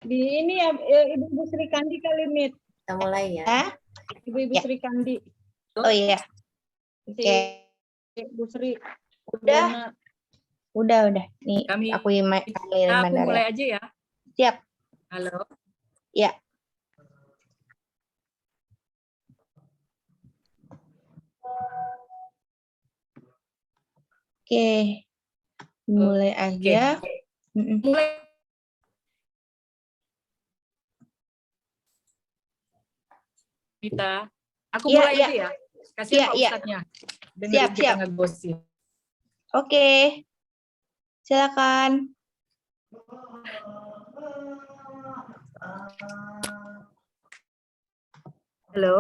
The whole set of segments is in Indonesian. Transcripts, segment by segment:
Di ini ya, Ibu Sri Kandi kali, Mit. Kita mulai ya. Ibu Ya. Sri Kandi. Oh iya. Oke. Ibu Sri. Udah. Udah. Nih, aku mulai aja ya. Siap. Halo. Ya. Oke. Mulai aja. Mulai. Kita. Aku mulai aja ya. Kasihan Pak Ustadznya. Dengerin kita ngegosip. Oke. Silakan. Halo.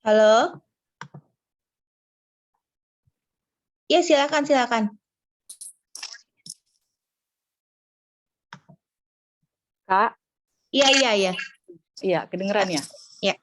Halo. Ya, silakan. Kak. Iya. Iya, kedengeran ya? Iya.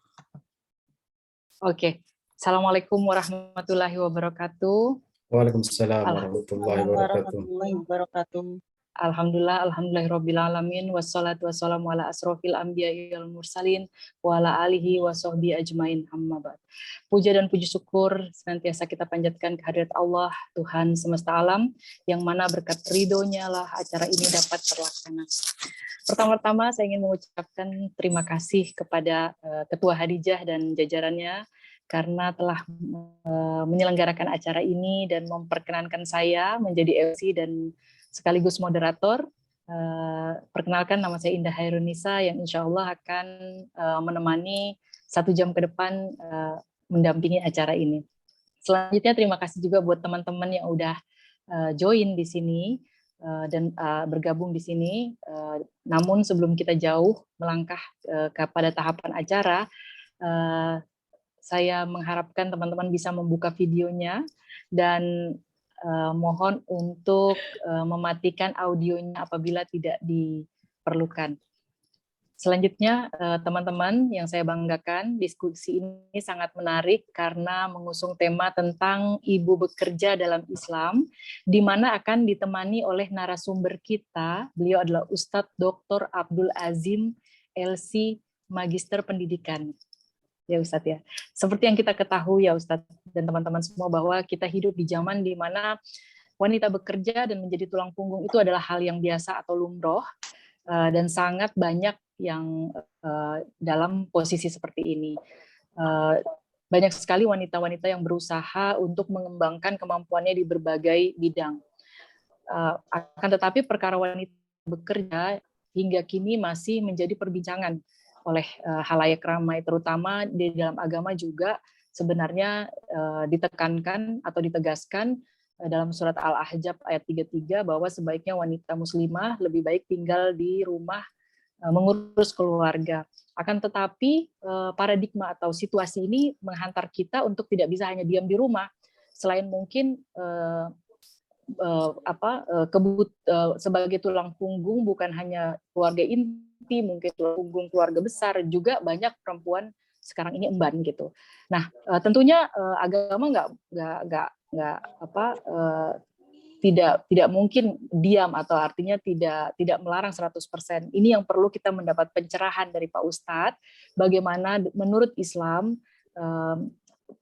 Oke. Assalamualaikum warahmatullahi wabarakatuh. Waalaikumsalam warahmatullahi wabarakatuh. Alhamdulillahirabbil alamin wassalatu wassalamu ala asrofil anbiya'i wal mursalin wa ala alihi wa sahbihi ajmain amma ba'd. Puja dan puji syukur senantiasa kita panjatkan kehadirat Allah, Tuhan semesta alam, yang mana berkat ridhonya lah acara ini dapat terlaksana. Pertama-tama saya ingin mengucapkan terima kasih kepada Ketua Hadijah dan jajarannya karena telah menyelenggarakan acara ini dan memperkenankan saya menjadi MC dan sekaligus moderator. Perkenalkan, nama saya Indah Hairunisa yang insya Allah akan menemani 1 jam ke depan mendampingi acara ini. Selanjutnya terima kasih juga buat teman-teman yang udah join di sini dan bergabung di sini. Namun sebelum kita jauh melangkah kepada tahapan acara, saya mengharapkan teman-teman bisa membuka videonya dan mohon untuk mematikan audionya apabila tidak diperlukan. Selanjutnya, teman-teman yang saya banggakan, diskusi ini sangat menarik karena mengusung tema tentang ibu bekerja dalam Islam, di mana akan ditemani oleh narasumber kita. Beliau adalah Ustadz Dr. Abdul Azim, LC, Magister Pendidikan. Ya Ustadz ya. Seperti yang kita ketahui ya Ustadz dan teman-teman semua bahwa kita hidup di zaman di mana wanita bekerja dan menjadi tulang punggung itu adalah hal yang biasa atau lumrah dan sangat banyak yang dalam posisi seperti ini. Banyak sekali wanita-wanita yang berusaha untuk mengembangkan kemampuannya di berbagai bidang. Akan tetapi perkara wanita bekerja hingga kini masih menjadi perbincangan oleh halayak ramai, terutama di dalam agama juga sebenarnya ditekankan atau ditegaskan dalam surat Al-Ahzab ayat 33 bahwa sebaiknya wanita muslimah lebih baik tinggal di rumah mengurus keluarga. Akan tetapi paradigma atau situasi ini menghantar kita untuk tidak bisa hanya diam di rumah, selain mungkin sebagai tulang punggung bukan hanya keluarga inti, mungkin tulang punggung keluarga besar, juga banyak perempuan sekarang ini emban gitu. Nah, tentunya agama tidak mungkin diam atau artinya tidak melarang 100%. Ini yang perlu kita mendapat pencerahan dari Pak Ustadz, bagaimana menurut Islam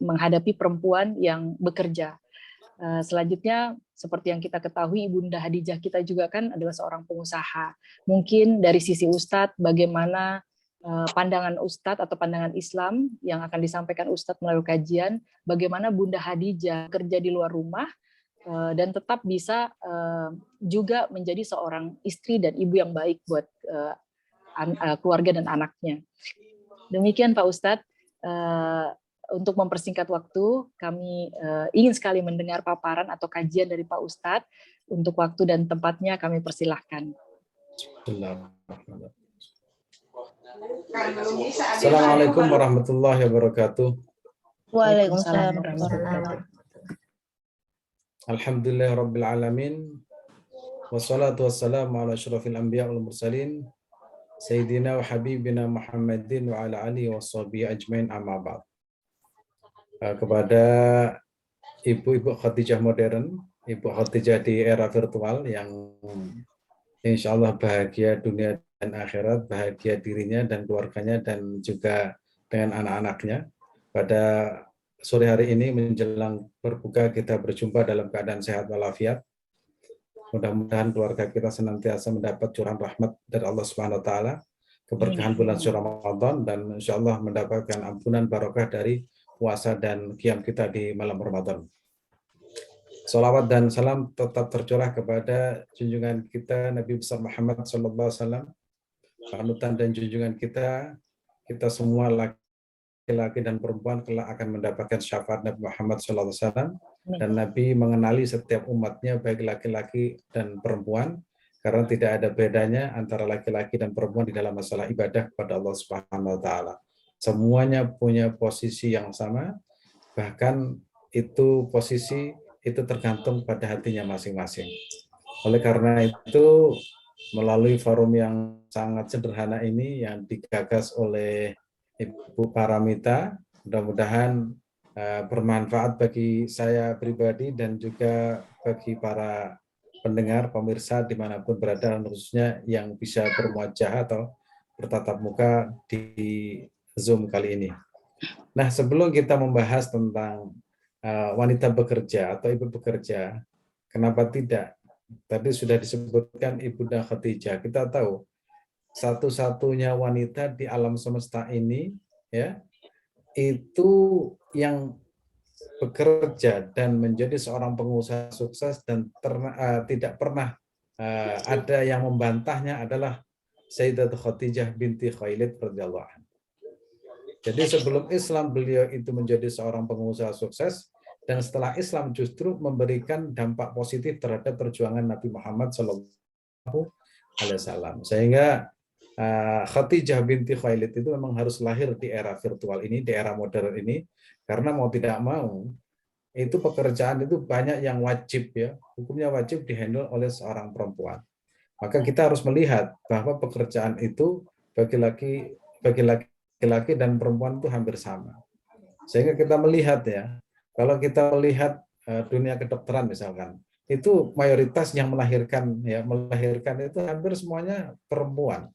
menghadapi perempuan yang bekerja. Selanjutnya, seperti yang kita ketahui, Ibunda Hadijah kita juga kan adalah seorang pengusaha. Mungkin dari sisi Ustadz, bagaimana pandangan Ustadz atau pandangan Islam yang akan disampaikan Ustadz melalui kajian, bagaimana Bunda Hadijah kerja di luar rumah, dan tetap bisa juga menjadi seorang istri dan ibu yang baik buat keluarga dan anaknya. Demikian Pak Ustadz. Untuk mempersingkat waktu, kami ingin sekali mendengar paparan atau kajian dari Pak Ustadz. Untuk waktu dan tempatnya kami persilahkan. Assalamualaikum warahmatullahi wabarakatuh. Waalaikumsalam warahmatullahi wabarakatuh. Alhamdulillahirabbil alamin. Wassalatu wassalamu ala asyrafil anbiya wal mursalin. Sayyidina wa habibina Muhammadin wa ala alihi washabihi ajmain amma ba'd. Kepada ibu-ibu Khadijah modern, ibu Khadijah di era virtual yang insya Allah bahagia dunia dan akhirat, bahagia dirinya dan keluarganya dan juga dengan anak-anaknya. Pada sore hari ini menjelang berbuka kita berjumpa dalam keadaan sehat walafiat. Mudah-mudahan keluarga kita senantiasa mendapat curahan rahmat dari Allah Subhanahu wa taala, keberkahan bulan suci Ramadan, dan insya Allah mendapatkan ampunan barokah dari puasa dan qiyam kita di malam Ramadan. Salawat dan salam tetap tercurah kepada junjungan kita Nabi besar Muhammad SAW, panutan dan junjungan kita semua laki-laki dan perempuan kelak akan mendapatkan syafaat Nabi Muhammad SAW, dan Nabi mengenali setiap umatnya baik laki-laki dan perempuan karena tidak ada bedanya antara laki-laki dan perempuan di dalam masalah ibadah kepada Allah Subhanahu wa taala. Semuanya punya posisi yang sama, bahkan itu posisi itu tergantung pada hatinya masing-masing. Oleh karena itu, melalui forum yang sangat sederhana ini yang digagas oleh Ibu Paramita, mudah-mudahan bermanfaat bagi saya pribadi dan juga bagi para pendengar, pemirsa dimanapun berada, khususnya yang bisa bermuajah atau bertatap muka di Zoom kali ini. Nah, sebelum kita membahas tentang wanita bekerja atau ibu bekerja, kenapa tidak? Tadi sudah disebutkan Ibunda Khadijah. Kita tahu satu-satunya wanita di alam semesta ini, ya, itu yang bekerja dan menjadi seorang pengusaha sukses dan tidak pernah ada yang membantahnya adalah Sayyidatul Khadijah binti Khuwailid radhiyallahu anha. Jadi sebelum Islam beliau itu menjadi seorang pengusaha sukses, dan setelah Islam justru memberikan dampak positif terhadap perjuangan Nabi Muhammad SAW. Sehingga Khadijah binti Khuwailid itu memang harus lahir di era virtual ini, di era modern ini, karena mau tidak mau itu pekerjaan itu banyak yang wajib, ya, hukumnya wajib dihandle oleh seorang perempuan. Maka kita harus melihat bahwa pekerjaan itu bagi laki-laki dan perempuan itu hampir sama. Sehingga kita melihat, ya, kalau kita melihat dunia kedokteran misalkan, itu mayoritas yang melahirkan itu hampir semuanya perempuan.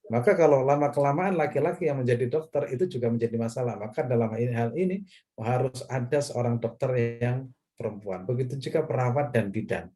Maka kalau lama-kelamaan laki-laki yang menjadi dokter itu juga menjadi masalah. Maka dalam hal ini harus ada seorang dokter yang perempuan. Begitu juga perawat dan bidan.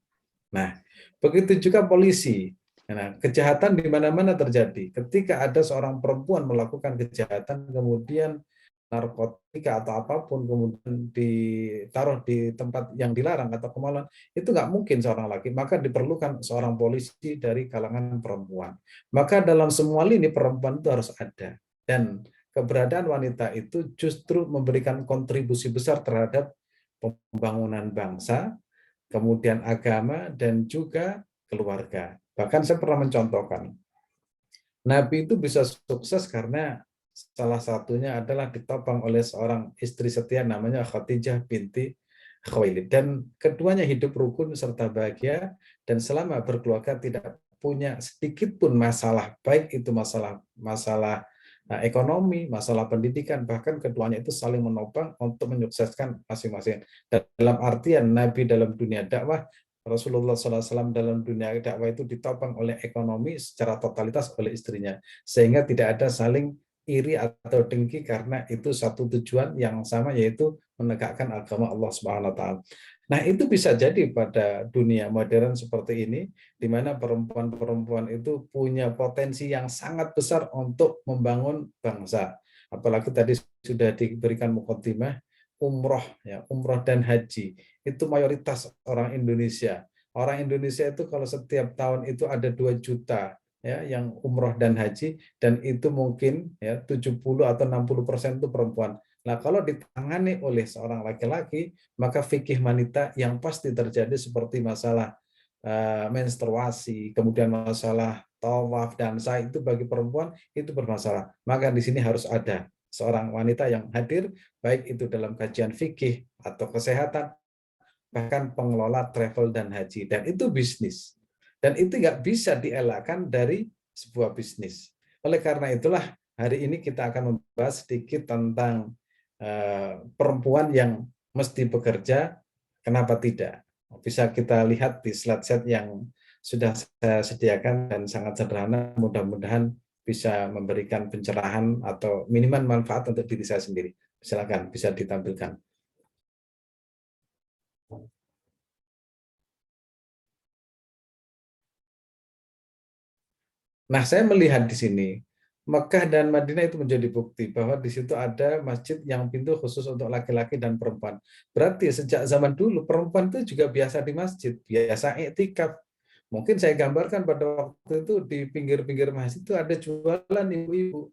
Nah, begitu juga polisi. Nah, kejahatan di mana-mana terjadi. Ketika ada seorang perempuan melakukan kejahatan, kemudian narkotika atau apapun kemudian ditaruh di tempat yang dilarang atau kemaluan, itu nggak mungkin seorang laki, maka diperlukan seorang polisi dari kalangan perempuan. Maka dalam semua lini perempuan itu harus ada, dan keberadaan wanita itu justru memberikan kontribusi besar terhadap pembangunan bangsa, kemudian agama, dan juga keluarga. Bahkan saya pernah mencontohkan, Nabi itu bisa sukses karena salah satunya adalah ditopang oleh seorang istri setia namanya Khadijah binti Khuwailid. Dan keduanya hidup rukun serta bahagia, dan selama berkeluarga tidak punya sedikit pun masalah, baik itu masalah ekonomi, masalah pendidikan, bahkan keduanya itu saling menopang untuk menyukseskan masing-masing. Dalam artian Nabi dalam dunia dakwah, Rasulullah SAW dalam dunia dakwah itu ditopang oleh ekonomi secara totalitas oleh istrinya, sehingga tidak ada saling iri atau dengki karena itu satu tujuan yang sama, yaitu menegakkan agama Allah Subhanahu wa taala. Nah, itu bisa jadi pada dunia modern seperti ini, di mana perempuan-perempuan itu punya potensi yang sangat besar untuk membangun bangsa. Apalagi tadi sudah diberikan muqaddimah, umroh, ya, umroh dan haji itu mayoritas orang Indonesia. Orang Indonesia itu kalau setiap tahun itu ada 2 juta, ya, yang umroh dan haji, dan itu mungkin, ya, 70 atau 60% itu perempuan. Nah, kalau ditangani oleh seorang laki-laki, maka fikih wanita yang pasti terjadi seperti masalah menstruasi, kemudian masalah tawaf dan sa'i itu bagi perempuan itu bermasalah. Maka di sini harus ada seorang wanita yang hadir, baik itu dalam kajian fikih atau kesehatan, bahkan pengelola travel dan haji, dan itu bisnis. Dan itu nggak bisa dielakkan dari sebuah bisnis. Oleh karena itulah hari ini kita akan membahas sedikit tentang perempuan yang mesti bekerja, kenapa tidak. Bisa kita lihat di slide-slide yang sudah saya sediakan dan sangat sederhana, mudah-mudahan bisa memberikan pencerahan atau minimal manfaat untuk diri saya sendiri. Silakan, bisa ditampilkan. Nah, saya melihat di sini, Mekah dan Madinah itu menjadi bukti bahwa di situ ada masjid yang pintu khusus untuk laki-laki dan perempuan. Berarti sejak zaman dulu perempuan itu juga biasa di masjid, biasa iktikaf. Mungkin saya gambarkan pada waktu itu di pinggir-pinggir masjid itu ada jualan ibu-ibu.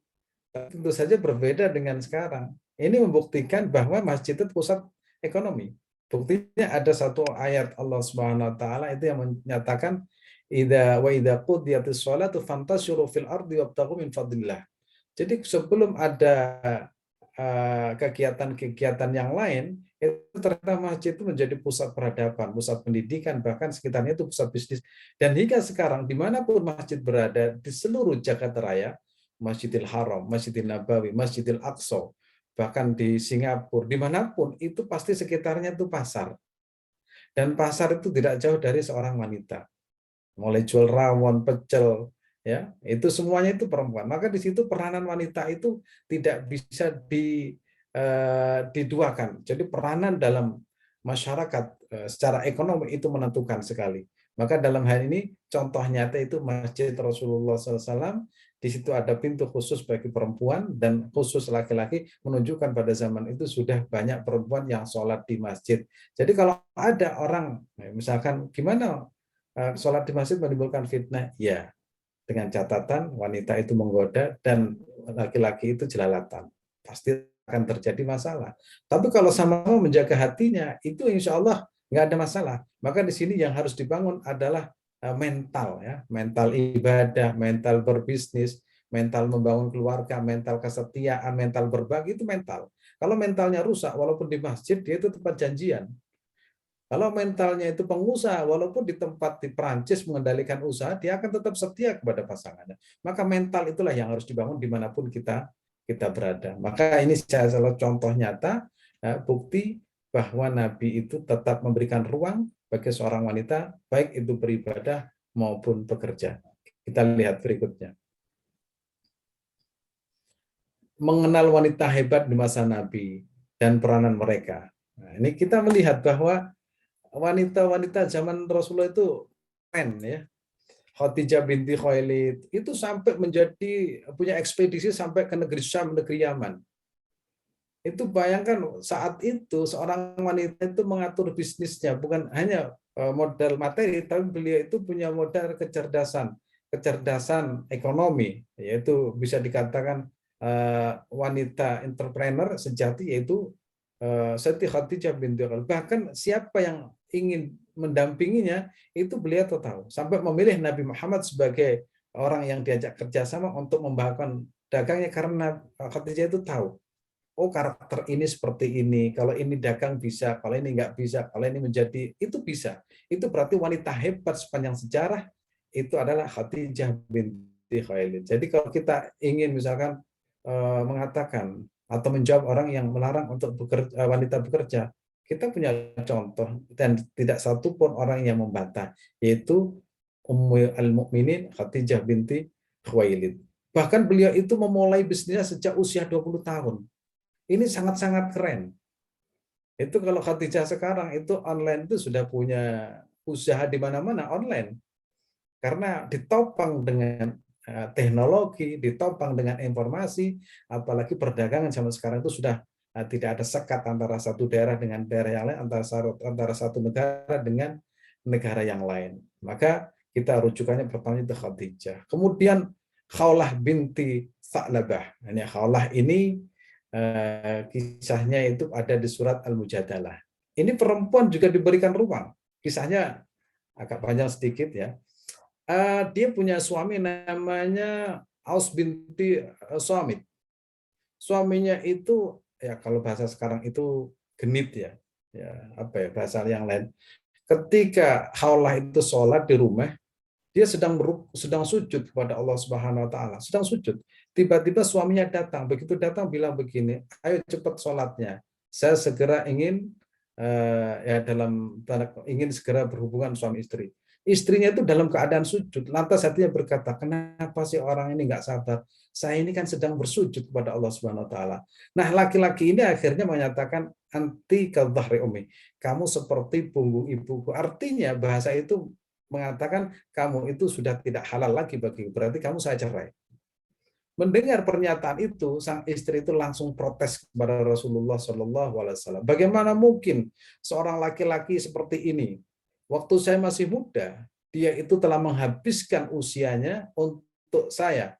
Tentu saja berbeda dengan sekarang. Ini membuktikan bahwa masjid itu pusat ekonomi. Buktinya ada satu ayat Allah Subhanahu wa taala itu yang menyatakan idza qudiyatis sholatu fantashiru fil ardi wabtaghu min fadlillah. Jadi sebelum ada kegiatan-kegiatan yang lain, itu ternyata masjid itu menjadi pusat peradaban, pusat pendidikan, bahkan sekitarnya itu pusat bisnis. Dan hingga sekarang, dimanapun masjid berada di seluruh Jakarta Raya, Masjidil Haram, Masjidil Nabawi, Masjidil Aqsa, bahkan di Singapura, dimanapun, itu pasti sekitarnya itu pasar. Dan pasar itu tidak jauh dari seorang wanita. Mulai jual rawon, pecel, ya itu semuanya itu perempuan. Maka di situ peranan wanita itu tidak bisa diduakan. Jadi peranan dalam masyarakat secara ekonomi itu menentukan sekali. Maka dalam hal ini contoh nyata itu Masjid Rasulullah SAW. Di situ ada pintu khusus bagi perempuan dan khusus laki-laki, menunjukkan pada zaman itu sudah banyak perempuan yang sholat di masjid. Jadi kalau ada orang misalkan gimana sholat di masjid menimbulkan fitnah, ya dengan catatan wanita itu menggoda dan laki-laki itu jelalatan, pasti akan terjadi masalah. Tapi kalau sama-sama menjaga hatinya, itu insya Allah nggak ada masalah. Maka di sini yang harus dibangun adalah mental, ya, mental ibadah, mental berbisnis, mental membangun keluarga, mental kesetiaan, mental berbagi, itu mental. Kalau mentalnya rusak, walaupun di masjid dia itu tempat janjian. Kalau mentalnya itu pengusaha, walaupun di tempat di Perancis mengendalikan usaha, dia akan tetap setia kepada pasangannya. Maka mental itulah yang harus dibangun dimanapun kita berada. Maka ini salah contoh nyata, bukti bahwa Nabi itu tetap memberikan ruang bagi seorang wanita, baik itu beribadah maupun bekerja. Kita lihat berikutnya. Mengenal wanita hebat di masa Nabi dan peranan mereka. Nah, ini kita melihat bahwa wanita-wanita zaman Rasulullah itu keren, ya. Khadijah binti Khuwailid itu sampai menjadi punya ekspedisi sampai ke negeri Syam, negeri Yaman. Itu bayangkan saat itu seorang wanita itu mengatur bisnisnya bukan hanya modal materi, tapi beliau itu punya modal kecerdasan ekonomi, yaitu bisa dikatakan wanita entrepreneur sejati, yaitu Siti Khadijah binti Khuwailid. Bahkan siapa yang ingin mendampinginya itu beliau tahu, sampai memilih Nabi Muhammad sebagai orang yang diajak kerjasama untuk membangun dagangnya, karena Khadijah itu tahu, oh karakter ini seperti ini, kalau ini dagang bisa, kalau ini nggak bisa, kalau ini menjadi, itu bisa. Itu berarti wanita hebat sepanjang sejarah itu adalah Khadijah binti Khuwailid. Jadi kalau kita ingin misalkan mengatakan atau menjawab orang yang melarang untuk wanita bekerja, kita punya contoh dan tidak satu pun orang yang membantah, yaitu Ummul Mukminin Khadijah binti Khuwailid. Bahkan beliau itu memulai bisnisnya sejak usia 20 tahun. Ini sangat-sangat keren. Itu kalau Khadijah sekarang itu online itu sudah punya usaha di mana-mana online. Karena ditopang dengan teknologi, ditopang dengan informasi, apalagi perdagangan zaman sekarang itu sudah tidak ada sekat antara satu daerah dengan daerah yang lain, antara satu negara dengan negara yang lain. Maka kita rujukannya pertama itu Khadijah. Kemudian Khawlah binti Tha'labah. Ini Khawlah ini kisahnya itu ada di surat Al-Mujadalah. Ini perempuan juga diberikan ruang. Kisahnya agak panjang sedikit, ya. Dia punya suami namanya Aus binti Samit. Suaminya itu, ya kalau bahasa sekarang itu genit, ya. Ya, apa ya bahasa yang lain. Ketika Khawlah itu sholat di rumah, dia sedang sujud kepada Allah Subhanahu wa taala, sedang sujud. Tiba-tiba suaminya datang. Begitu datang bilang begini, "Ayo cepat sholatnya. Saya segera ingin ingin segera berhubungan suami istri." Istrinya itu dalam keadaan sujud. Lantas hatinya berkata, kenapa sih orang ini nggak sabar? Saya ini kan sedang bersujud kepada Allah Subhanahu Wa Taala. Nah, laki-laki ini akhirnya menyatakan anti kadhahri ummi. Kamu seperti punggung ibuku. Artinya bahasa itu mengatakan kamu itu sudah tidak halal lagi bagiku. Berarti kamu saya cerai. Mendengar pernyataan itu, sang istri itu langsung protes kepada Rasulullah Shallallahu Alaihi Wasallam. Bagaimana mungkin seorang laki-laki seperti ini? Waktu saya masih muda, dia itu telah menghabiskan usianya untuk saya.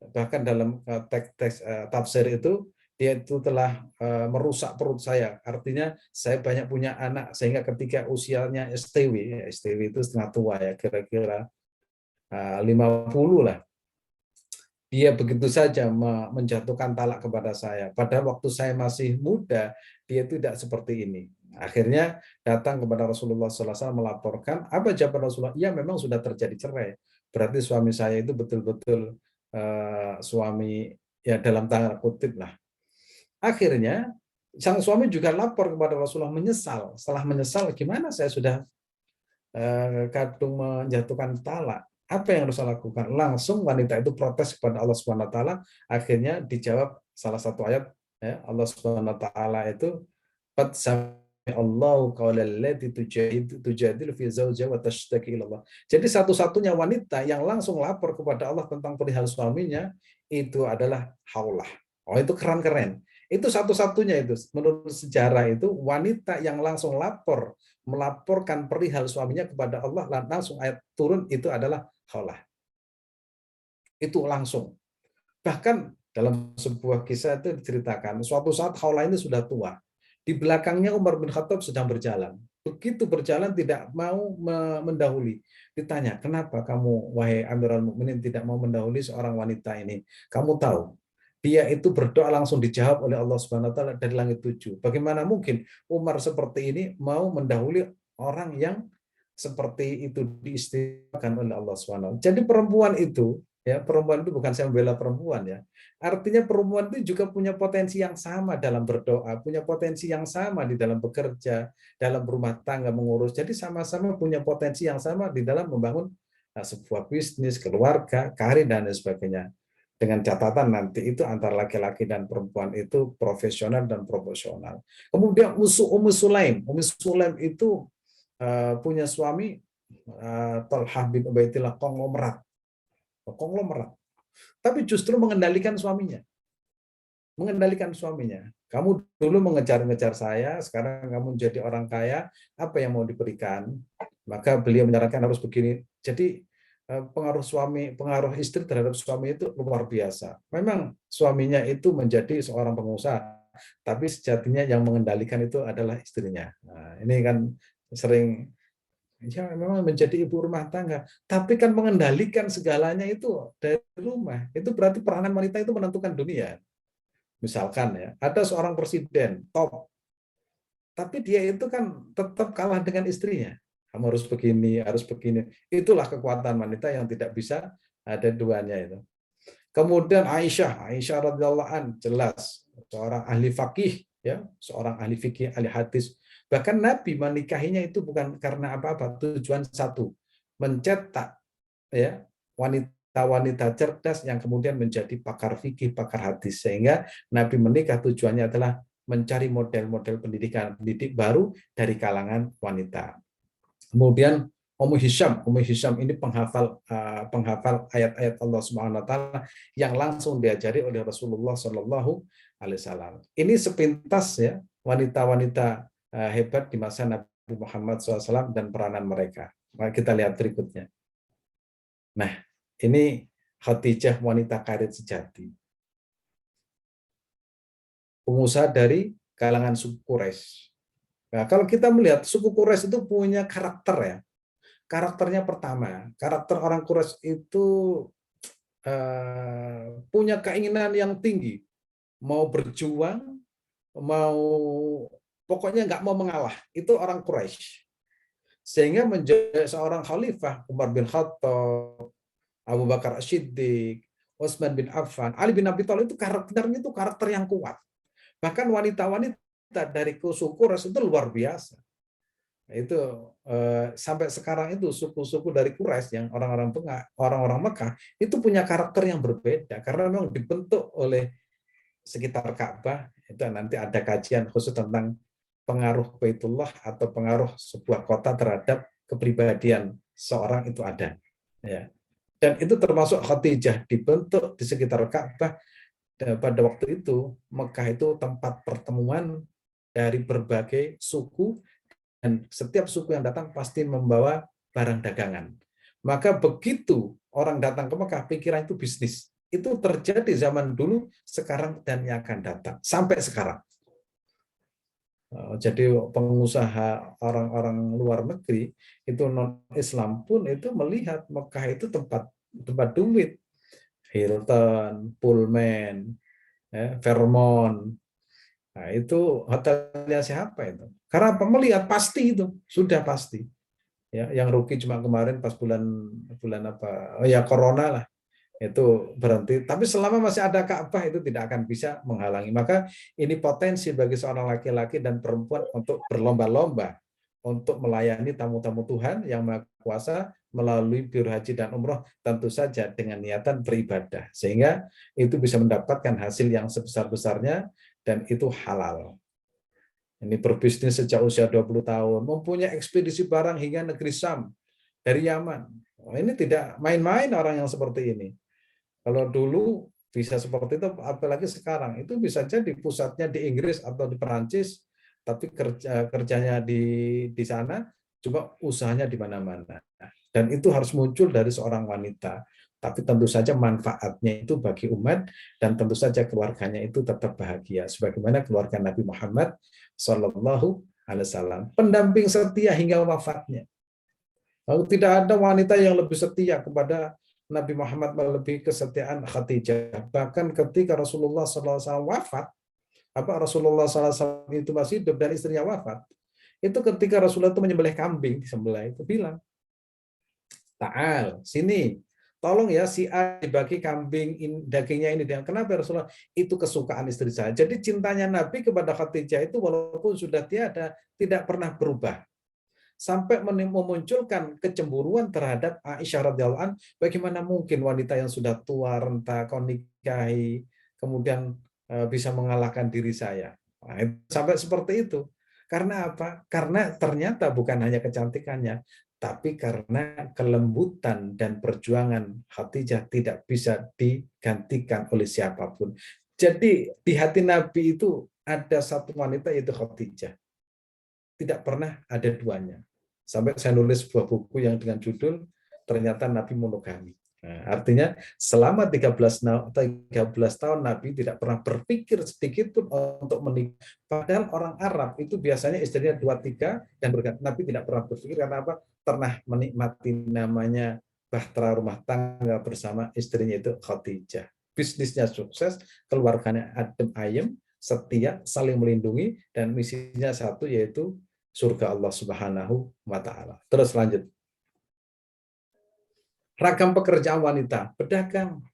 Bahkan dalam teks tafsir itu, dia itu telah merusak perut saya. Artinya saya banyak punya anak, sehingga ketika usianya STW, STW itu setengah tua ya, kira-kira 50 lah. Dia begitu saja menjatuhkan talak kepada saya. Padahal waktu saya masih muda, dia tidak seperti ini. Akhirnya datang kepada Rasulullah SAW melaporkan, apa jawaban Rasulullah? Ya memang sudah terjadi cerai. Berarti suami saya itu betul-betul suami ya dalam tanda kutip lah. Akhirnya sang suami juga lapor kepada Rasulullah menyesal. Setelah menyesal, gimana saya sudah kadung menjatuhkan talak? Apa yang harus saya lakukan? Langsung wanita itu protes kepada Allah Subhanahu Wa Taala. Akhirnya dijawab salah satu ayat ya, Allah Subhanahu Wa Taala itu Allahu qaulal lati tujadilu fi zawjiha wa tashtaki ila Allah. Jadi satu-satunya wanita yang langsung lapor kepada Allah tentang perihal suaminya itu adalah Haulah. Oh, itu keren-keren. Itu satu-satunya itu menurut sejarah itu wanita yang langsung melaporkan perihal suaminya kepada Allah langsung ayat turun itu adalah Haulah. Itu langsung. Bahkan dalam sebuah kisah itu diceritakan suatu saat Haulah ini sudah tua. Di belakangnya Umar bin Khattab sedang berjalan. Begitu berjalan tidak mau mendahului. Ditanya, kenapa kamu, wahai Amirul Mukminin, tidak mau mendahului seorang wanita ini? Kamu tahu, dia itu berdoa langsung dijawab oleh Allah Subhanahu Wa Taala dari langit 7. Bagaimana mungkin Umar seperti ini mau mendahului orang yang seperti itu diistimewakan oleh Allah Subhanahu Wa Taala? Jadi perempuan itu, ya perempuan itu bukan saya membela perempuan ya. Artinya perempuan itu juga punya potensi yang sama dalam berdoa, punya potensi yang sama di dalam bekerja, dalam berumah tangga mengurus. Jadi sama-sama punya potensi yang sama di dalam membangun sebuah bisnis, keluarga, karir dan lain sebagainya. Dengan catatan nanti itu antara laki-laki dan perempuan itu profesional dan proporsional. Kemudian Ummu Sulaim itu punya suami Talhah bin Ubaidillah konglomerat. Tapi justru mengendalikan suaminya. Kamu dulu mengejar-ngejar saya, sekarang kamu menjadi orang kaya, apa yang mau diberikan? Maka beliau menyarankan harus begini. Jadi pengaruh istri terhadap suami itu luar biasa. Memang suaminya itu menjadi seorang pengusaha, tapi sejatinya yang mengendalikan itu adalah istrinya. Nah, ini kan sering ya memang menjadi ibu rumah tangga, tapi kan mengendalikan segalanya itu dari rumah. Itu berarti peranan wanita itu menentukan dunia. Misalkan ya, ada seorang presiden top, tapi dia itu kan tetap kalah dengan istrinya. Kamu harus begini. Itulah kekuatan wanita yang tidak bisa ada duanya itu. Kemudian Aisyah radhiyallahu an jelas seorang ahli fakih ya, seorang ahli fikih, ahli hadis. Bahkan Nabi menikahinya itu bukan karena apa-apa, tujuan satu, mencetak ya wanita-wanita cerdas yang kemudian menjadi pakar fikih, pakar hadis. Sehingga Nabi menikah tujuannya adalah mencari model-model pendidik baru dari kalangan wanita. Kemudian Ummu Hisham ini penghafal ayat-ayat Allah Subhanahu Wa Taala yang langsung diajari oleh Rasulullah Shallallahu Alaihi Wasallam. Ini sepintas ya wanita-wanita hebat di masa Nabi Muhammad SAW dan peranan mereka. Mari kita lihat berikutnya. Nah, ini Khadijah wanita karir sejati. Pengusaha dari kalangan suku Quraisy. Nah, kalau kita melihat suku Quraisy itu punya karakter ya. Karakternya pertama, karakter orang Quraisy itu punya keinginan yang tinggi, mau berjuang, pokoknya nggak mau mengalah. Itu orang Quraisy. Sehingga menjadi seorang khalifah, Umar bin Khattab, Abu Bakar As-Siddiq, Utsman bin Affan, Ali bin Abi Thalib itu karakternya itu karakter yang kuat. Bahkan wanita-wanita dari suku Quraisy itu luar biasa. Itu sampai sekarang itu suku-suku dari Quraisy yang orang-orang Mekah itu punya karakter yang berbeda karena memang dibentuk oleh sekitar Ka'bah. Itu nanti ada kajian khusus tentang pengaruh Baitullah atau pengaruh sebuah kota terhadap kepribadian seorang itu ada. Ya. Dan itu termasuk Khadijah dibentuk di sekitar Ka'bah. Pada waktu itu Mekah itu tempat pertemuan dari berbagai suku, dan setiap suku yang datang pasti membawa barang dagangan. Maka begitu orang datang ke Mekah, pikiran itu bisnis. Itu terjadi zaman dulu, sekarang, dan yang akan datang. Sampai sekarang. Jadi pengusaha orang-orang luar negeri, itu non-Islam pun itu melihat Mekah itu tempat duit. Hilton, Pullman, Fairmont. Nah, itu hotelnya siapa itu? Karena melihat pasti itu sudah pasti. Ya, yang rugi cuma kemarin pas bulan apa? Oh ya, corona lah. Itu berhenti. Tapi selama masih ada Ka'bah itu tidak akan bisa menghalangi. Maka ini potensi bagi seorang laki-laki dan perempuan untuk berlomba-lomba untuk melayani tamu-tamu Tuhan yang Maha Kuasa melalui Biro Haji dan Umroh, tentu saja dengan niatan beribadah. Sehingga itu bisa mendapatkan hasil yang sebesar-besarnya dan itu halal. Ini berbisnis sejak usia 20 tahun, mempunyai ekspedisi barang hingga negeri Syam dari Yaman. Ini tidak main-main orang yang seperti ini. Kalau dulu bisa seperti itu, apalagi sekarang, itu bisa jadi pusatnya di Inggris atau di Perancis, tapi kerjanya di sana, juga usahanya di mana-mana. Dan itu harus muncul dari seorang wanita. Tapi tentu saja manfaatnya itu bagi umat, dan tentu saja keluarganya itu tetap bahagia. Sebagaimana keluarga Nabi Muhammad SAW, pendamping setia hingga wafatnya. Lalu tidak ada wanita yang lebih setia kepada Nabi Muhammad melebihi kesetiaan Khadijah. Bahkan ketika Rasulullah SAW wafat, Rasulullah SAW itu masih hidup dan istrinya wafat, itu ketika Rasulullah itu menyembelih kambing, disembelih itu bilang, Ta'al, sini, tolong ya si A dibagi kambing dagingnya ini. Kenapa Rasulullah? Itu kesukaan istri saya. Jadi cintanya Nabi kepada Khadijah itu walaupun sudah tiada, tidak pernah berubah. Sampai memunculkan kecemburuan terhadap Aisyah radhiyallahu anha. Bagaimana mungkin wanita yang sudah tua, renta, kau nikahi, kemudian bisa mengalahkan diri saya. Nah, sampai seperti itu. Karena apa? Karena ternyata bukan hanya kecantikannya, tapi karena kelembutan dan perjuangan Khadijah tidak bisa digantikan oleh siapapun. Jadi di hati Nabi itu ada satu wanita, yaitu Khadijah. Tidak pernah ada duanya. Sampai saya nulis sebuah buku yang dengan judul Ternyata Nabi Monogami. Nah, artinya selama 13 tahun Nabi tidak pernah berpikir sedikit pun untuk menikah. Padahal orang Arab itu biasanya istrinya 2-3 dan berganti. Nabi tidak pernah berpikir karena apa? Pernah menikmati namanya bahtera rumah tangga bersama istrinya itu Khadijah. Bisnisnya sukses, keluarganya adem ayem, setia, saling melindungi, dan misinya satu, yaitu surga Allah Subhanahu wa Ta'ala. Terus lanjut. Ragam pekerjaan wanita, pedagang,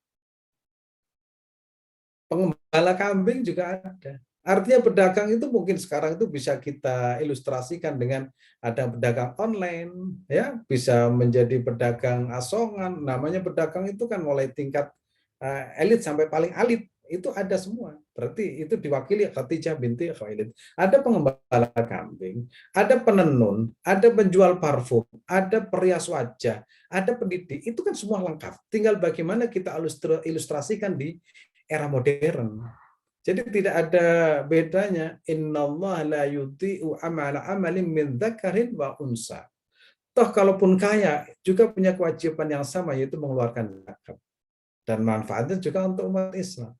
pengembala kambing juga ada. Artinya pedagang itu mungkin sekarang itu bisa kita ilustrasikan dengan ada pedagang online, ya, bisa menjadi pedagang asongan. Namanya pedagang itu kan mulai tingkat elit sampai paling elit, itu ada semua. Berarti itu diwakili Khadijah binti Khuwailid. Ada pengembala kambing, ada penenun, ada penjual parfum, ada perias wajah, ada pendidik. Itu kan semua lengkap. Tinggal bagaimana kita ilustrasikan di era modern. Jadi tidak ada bedanya. Innallaha la yudhi'u amala amalin min dzakarin wa unsa. Toh kalaupun kaya juga punya kewajiban yang sama, yaitu mengeluarkan zakat. Dan manfaatnya juga untuk umat Islam.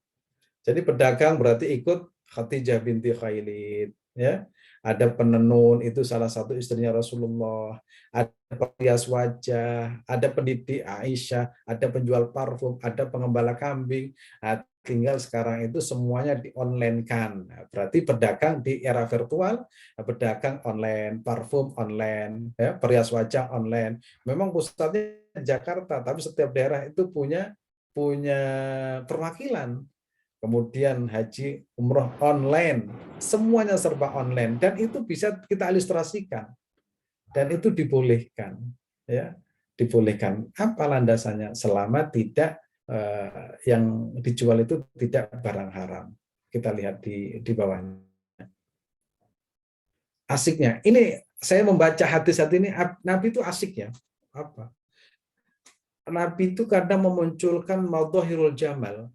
Jadi pedagang berarti ikut Khadijah binti Khuwailid, ya. Ada penenun, itu salah satu istrinya Rasulullah. Ada perias wajah, ada pendidik Aisyah, ada penjual parfum, ada pengembala kambing. Nah, tinggal sekarang itu semuanya di-online-kan. Nah, berarti pedagang di era virtual, pedagang online, parfum online, ya, perias wajah online. Memang pusatnya Jakarta, tapi setiap daerah itu punya perwakilan. Kemudian haji, umroh online, semuanya serba online, dan itu bisa kita ilustrasikan. dan itu dibolehkan, ya, dibolehkan. Apa landasannya? Selama tidak yang dijual itu tidak barang haram. Kita lihat di bawahnya. Asiknya, ini saya membaca hadis-hadis ini, Nabi itu asik ya. Apa? Nabi itu kadang memunculkan madhahirul jamal,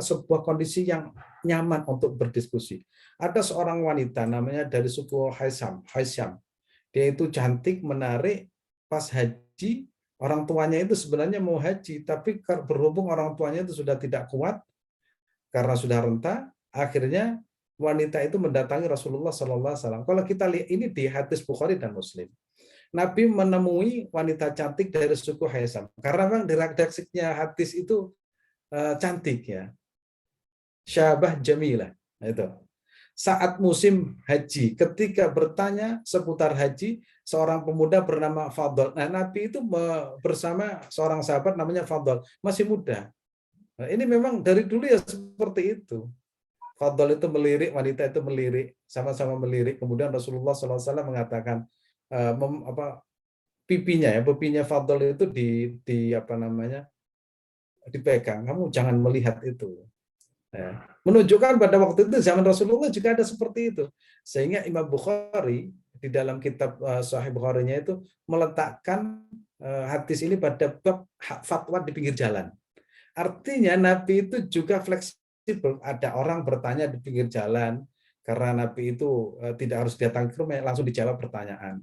sebuah kondisi yang nyaman untuk berdiskusi. Ada seorang wanita namanya dari suku Haisyam. Dia itu cantik, menarik, pas haji, orang tuanya itu sebenarnya mau haji, tapi berhubung orang tuanya itu sudah tidak kuat, karena sudah renta, akhirnya wanita itu mendatangi Rasulullah SAW. Kalau kita lihat ini di hadis Bukhari dan Muslim. Nabi menemui wanita cantik dari suku Haisyam. Karena memang di redaksinya hadis itu cantik ya. Syabah jamilah. Nah, itu. Saat musim haji, ketika bertanya seputar haji, seorang pemuda bernama Fadl. Nah, Nabi itu bersama seorang sahabat namanya Fadl, masih muda. Nah, ini memang dari dulu ya seperti itu. Fadl itu melirik, wanita itu melirik, sama-sama melirik. Kemudian Rasulullah SAW mengatakan, pipinya Fadl itu dipegang. Kamu jangan melihat itu. Ya. Menunjukkan pada waktu itu zaman Rasulullah juga ada seperti itu, sehingga Imam Bukhari di dalam kitab Sahih Bukhari-nya itu meletakkan hadis ini pada bab fatwa di pinggir jalan. Artinya Nabi itu juga fleksibel. Ada orang bertanya di pinggir jalan karena Nabi itu tidak harus datang ke rumah, langsung dijawab pertanyaan.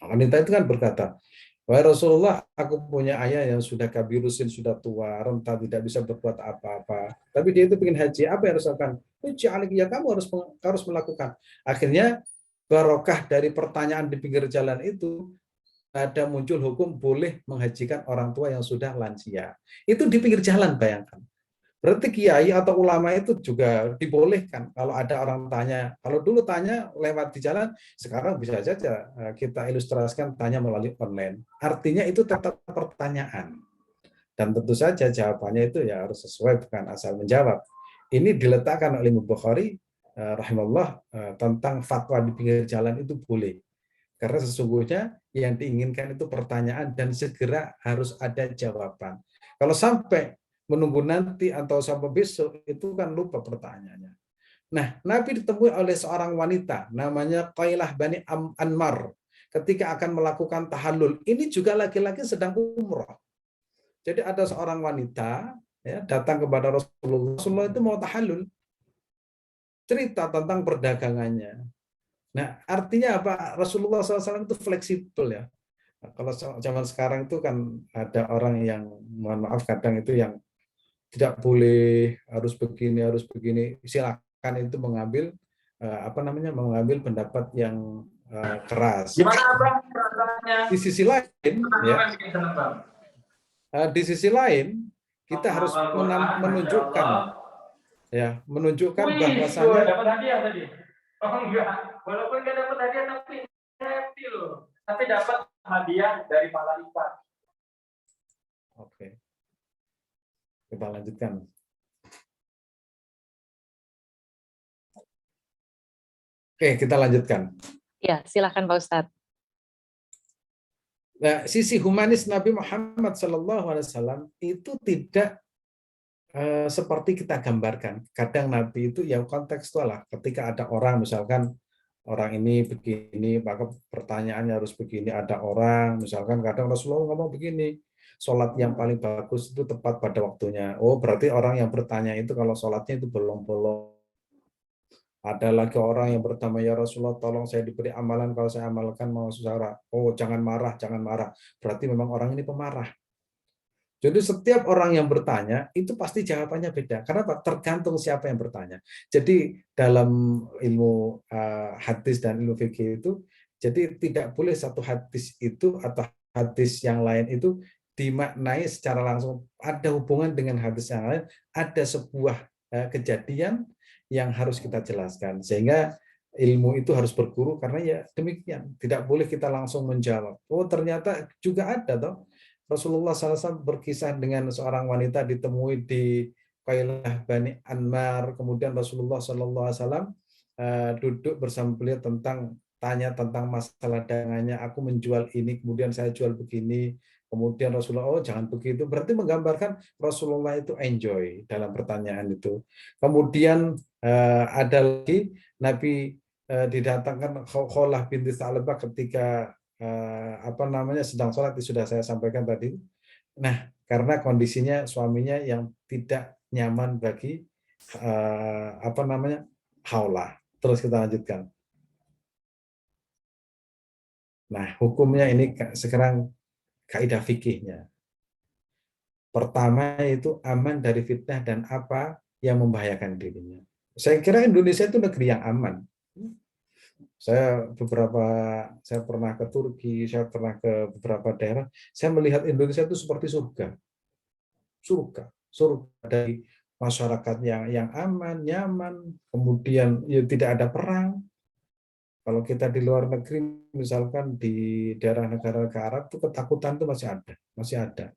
Wanita itu kan berkata, wahai Rasulullah, aku punya ayah yang sudah kabirusin, sudah tua, renta, tidak bisa berbuat apa-apa. Tapi dia itu ingin haji, apa yang harus lakukan? Ya kamu harus melakukan. Akhirnya barokah dari pertanyaan di pinggir jalan itu, ada muncul hukum boleh menghajikan orang tua yang sudah lansia. Itu di pinggir jalan, bayangkan. Berarti kiai atau ulama itu juga dibolehkan. Kalau ada orang tanya, kalau dulu tanya lewat di jalan, sekarang bisa saja kita ilustrasikan tanya melalui online. Artinya itu tetap pertanyaan. Dan tentu saja jawabannya itu ya harus sesuai, bukan asal menjawab. Ini diletakkan oleh Imam Bukhari rahimahullah tentang fatwa di pinggir jalan itu boleh. Karena sesungguhnya yang diinginkan itu pertanyaan dan segera harus ada jawaban. Kalau sampai menunggu nanti atau sampai besok, itu kan lupa pertanyaannya. Nah, Nabi ditemui oleh seorang wanita namanya Qailah bani Anmar ketika akan melakukan tahallul. Ini juga laki-laki sedang umroh. Jadi ada seorang wanita ya, datang kepada Rasulullah. Rasulullah itu mau tahallul. Cerita tentang perdagangannya. Nah, artinya apa? Rasulullah SAW itu fleksibel ya. Nah, kalau zaman sekarang itu kan ada orang yang, mohon maaf, kadang itu yang tidak boleh, harus begini, silakan itu mengambil mengambil pendapat yang keras. Gimana Abang perasaannya? Di sisi lain, ya, di sisi lain kita harus menunjukkan bahwasanya dapat hadiah tadi. Oh enggak, walaupun nggak dapat hadiah tapi happy loh. Tapi dapat hadiah dari malaikat. Oke. Kita lanjutkan. Oke, kita lanjutkan. Ya, silakan Pak Ustadz. Nah, sisi humanis Nabi Muhammad SAW itu tidak seperti kita gambarkan. Kadang Nabi itu yang kontekstual lah. Ketika ada orang, misalkan orang ini begini, maka pertanyaannya harus begini. Ada orang, misalkan kadang Rasulullah ngomong begini, sholat yang paling bagus itu tepat pada waktunya. Oh, berarti orang yang bertanya itu kalau sholatnya itu bolong-bolong. Ada lagi orang yang bertanya, ya Rasulullah, tolong saya diberi amalan, kalau saya amalkan mau susah. Oh, jangan marah, jangan marah. Berarti memang orang ini pemarah. Jadi setiap orang yang bertanya, itu pasti jawabannya beda. Kenapa? Tergantung siapa yang bertanya. Jadi dalam ilmu hadis dan ilmu fikih itu, jadi tidak boleh satu hadis itu atau hadis yang lain itu dimaknai secara langsung, ada hubungan dengan hadis yang lain, ada sebuah kejadian yang harus kita jelaskan, sehingga ilmu itu harus berguru, karena ya demikian, tidak boleh kita langsung menjawab. Oh, ternyata juga ada toh, Rasulullah SAW berkisah dengan seorang wanita ditemui di Qailah bani Anmar, kemudian Rasulullah SAW duduk bersama beliau tentang tanya tentang masalah dagangannya, aku menjual ini, kemudian saya jual begini, kemudian Rasulullah, oh jangan begitu, berarti menggambarkan Rasulullah itu enjoy dalam pertanyaan itu. Kemudian ada lagi Nabi didatangkan Kholah binti Sa'labah ketika sedang sholat, sudah saya sampaikan tadi. Nah, karena kondisinya suaminya yang tidak nyaman bagi haulah. Terus kita lanjutkan. Nah, hukumnya ini sekarang kaidah fikihnya. Pertama itu aman dari fitnah dan apa yang membahayakan dirinya. Saya kira Indonesia itu negeri yang aman. Saya pernah ke Turki, saya pernah ke beberapa daerah, saya melihat Indonesia itu seperti surga. Surga dari masyarakat yang aman, nyaman, kemudian ya, tidak ada perang. Kalau kita di luar negeri, misalkan di daerah negara Arab, itu ketakutan itu masih ada.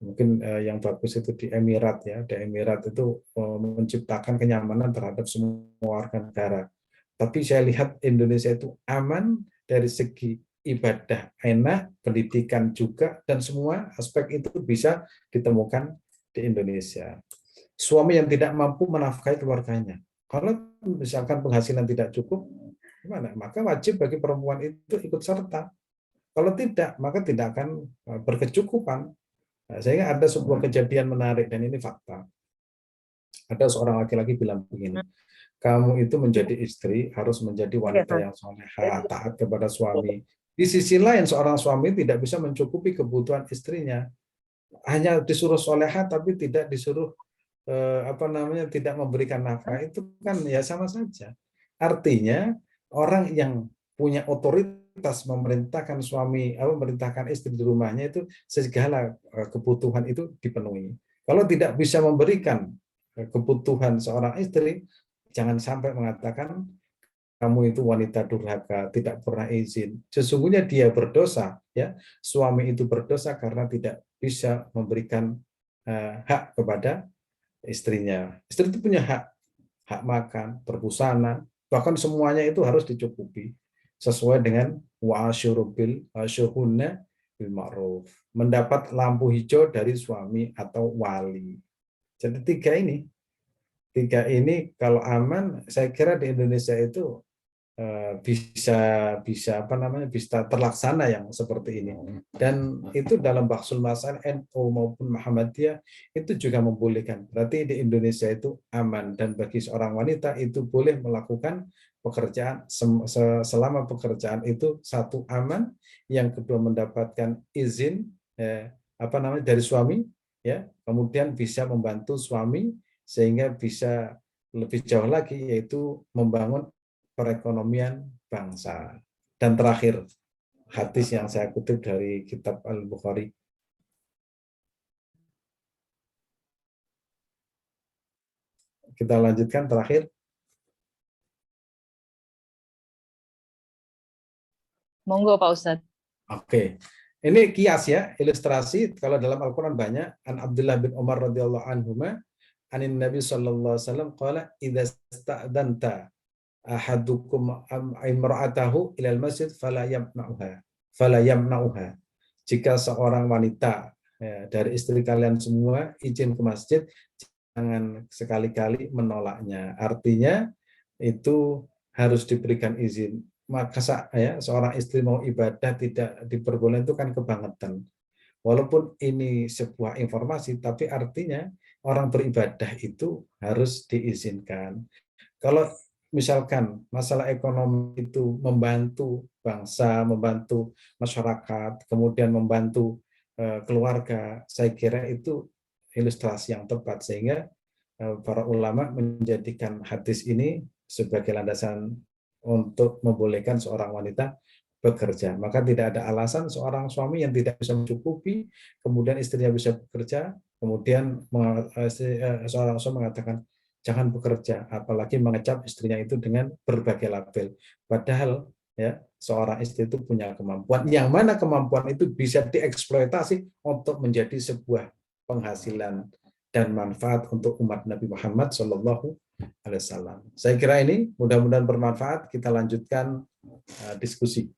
Mungkin yang bagus itu di Emirat ya, di Emirat itu menciptakan kenyamanan terhadap semua warga negara. Tapi saya lihat Indonesia itu aman dari segi ibadah, enak, pendidikan juga, dan semua aspek itu bisa ditemukan di Indonesia. Suami yang tidak mampu menafkahi keluarganya, kalau misalkan penghasilan tidak cukup, gimana? Maka wajib bagi perempuan itu ikut serta. Kalau tidak, maka tidak akan berkecukupan. Nah, sehingga ada sebuah kejadian menarik, dan ini fakta. Ada seorang laki-laki bilang begini, kamu itu menjadi istri harus menjadi wanita yang salehah, taat kepada suami. Di sisi lain, seorang suami tidak bisa mencukupi kebutuhan istrinya. Hanya disuruh salehah tapi tidak disuruh tidak memberikan nafkah, itu kan ya sama saja. Artinya orang yang punya otoritas memerintahkan memerintahkan istri di rumahnya itu segala kebutuhan itu dipenuhi. Kalau tidak bisa memberikan kebutuhan seorang istri, jangan sampai mengatakan kamu itu wanita durhaka, tidak pernah izin. Sesungguhnya dia berdosa, ya. Suami itu berdosa karena tidak bisa memberikan hak kepada istrinya. Istri itu punya hak makan, berbusana, bahkan semuanya itu harus dicukupi sesuai dengan wa'asyurhunna bil ma'ruf. Mendapat lampu hijau dari suami atau wali. Jadi tiga ini kalau aman, saya kira di Indonesia itu bisa terlaksana yang seperti ini. Dan itu dalam Bahsul Masail NU maupun Muhammadiyah itu juga membolehkan. Berarti di Indonesia itu aman, dan bagi seorang wanita itu boleh melakukan pekerjaan selama pekerjaan itu satu aman, yang kedua mendapatkan izin dari suami, ya, kemudian bisa membantu suami sehingga bisa lebih jauh lagi, yaitu membangun perekonomian bangsa. Dan terakhir, hadis yang saya kutip dari kitab Al-Bukhari. Kita lanjutkan terakhir. Monggo Pak Ustadz. Oke. Ini kias ya, ilustrasi. Kalau dalam Al-Quran banyak. An Abdullah bin Umar radhiyallahu anhuma anin Nabi sallallahu alaihi wasallam qala idza sta'danta ahadukum imra'atahu ilal masjid fala yamna'uha. Jika seorang wanita dari istri kalian semua izin ke masjid, jangan sekali-kali menolaknya. Artinya itu harus diberikan izin. Maka seorang istri mau ibadah tidak diperbolehkan, itu kan kebangetan. Walaupun ini sebuah informasi, tapi artinya orang beribadah itu harus diizinkan. Kalau misalkan masalah ekonomi itu membantu bangsa, membantu masyarakat, kemudian membantu keluarga, saya kira itu ilustrasi yang tepat, sehingga para ulama menjadikan hadis ini sebagai landasan untuk membolehkan seorang wanita bekerja. Maka tidak ada alasan seorang suami yang tidak bisa mencukupi, kemudian istrinya bisa bekerja, kemudian seorang suami mengatakan jangan bekerja, apalagi mengecap istrinya itu dengan berbagai label. Padahal ya, seorang istri itu punya kemampuan, yang mana kemampuan itu bisa dieksploitasi untuk menjadi sebuah penghasilan dan manfaat untuk umat Nabi Muhammad SAW. Saya kira ini mudah-mudahan bermanfaat. Kita lanjutkan diskusi.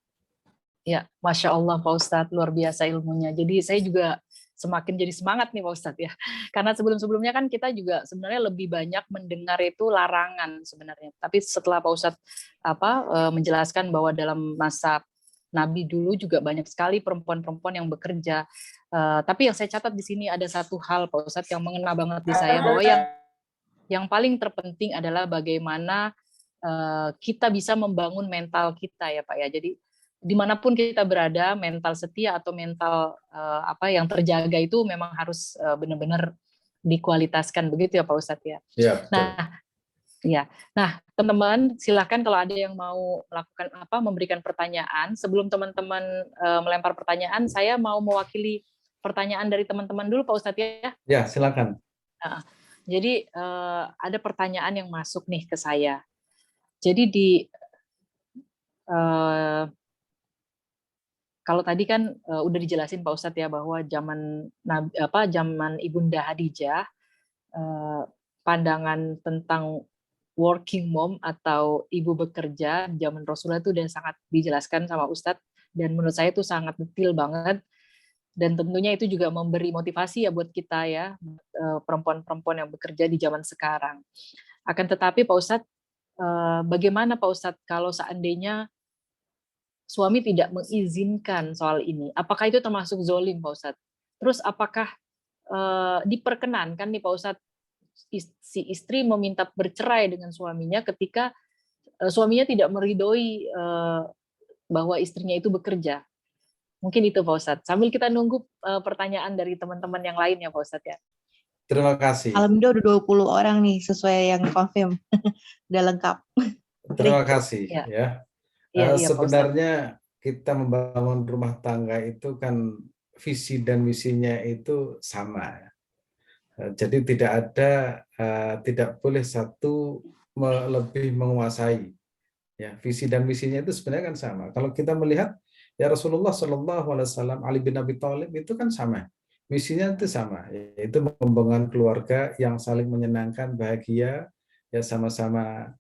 Ya, Masya Allah Pak Ustadz, luar biasa ilmunya. Jadi saya juga semakin jadi semangat nih Pak Ustadz ya. Karena sebelum-sebelumnya kan kita juga sebenarnya lebih banyak mendengar itu larangan sebenarnya. Tapi setelah Pak Ustadz menjelaskan bahwa dalam masa Nabi dulu juga banyak sekali perempuan-perempuan yang bekerja. Tapi yang saya catat di sini ada satu hal Pak Ustadz yang mengena banget di saya, bahwa yang paling terpenting adalah bagaimana kita bisa membangun mental kita ya Pak ya. Jadi dimanapun kita berada, mental setia atau mental yang terjaga itu memang harus benar-benar dikualitaskan, begitu ya Pak Ustadz ya. Ya, betul. Nah, teman-teman silakan kalau ada yang mau melakukan memberikan pertanyaan. Sebelum teman-teman melempar pertanyaan, saya mau mewakili pertanyaan dari teman-teman dulu Pak Ustadz ya. Ya, silakan. Jadi ada pertanyaan yang masuk nih ke saya. Jadi kalau tadi kan udah dijelasin Pak Ustadz ya bahwa zaman Ibunda Khadijah, pandangan tentang working mom atau ibu bekerja zaman Rasulullah itu udah sangat dijelaskan sama Ustadz, dan menurut saya itu sangat detail banget, dan tentunya itu juga memberi motivasi ya buat kita ya, perempuan-perempuan yang bekerja di zaman sekarang. Akan tetapi Pak Ustadz, bagaimana Pak Ustadz kalau seandainya suami tidak mengizinkan soal ini? Apakah itu termasuk zolim, Pak Ustadz? Terus apakah diperkenankan nih Pak Ustadz, si istri meminta bercerai dengan suaminya ketika suaminya tidak meridhoi bahwa istrinya itu bekerja? Mungkin itu Pak Ustadz. Sambil kita nunggu pertanyaan dari teman-teman yang lain ya Pak Ustadz ya. Terima kasih. Alhamdulillah udah 20 orang nih sesuai yang confirm. Udah lengkap. Terima kasih ya. Iya, sebenarnya kita membangun rumah tangga itu kan visi dan misinya itu sama. Jadi tidak boleh satu lebih menguasai. Ya, visi dan misinya itu sebenarnya kan sama. Kalau kita melihat ya Rasulullah SAW, Ali bin Abi Thalib itu kan sama. Misinya itu sama, yaitu membangun keluarga yang saling menyenangkan, bahagia, ya sama-sama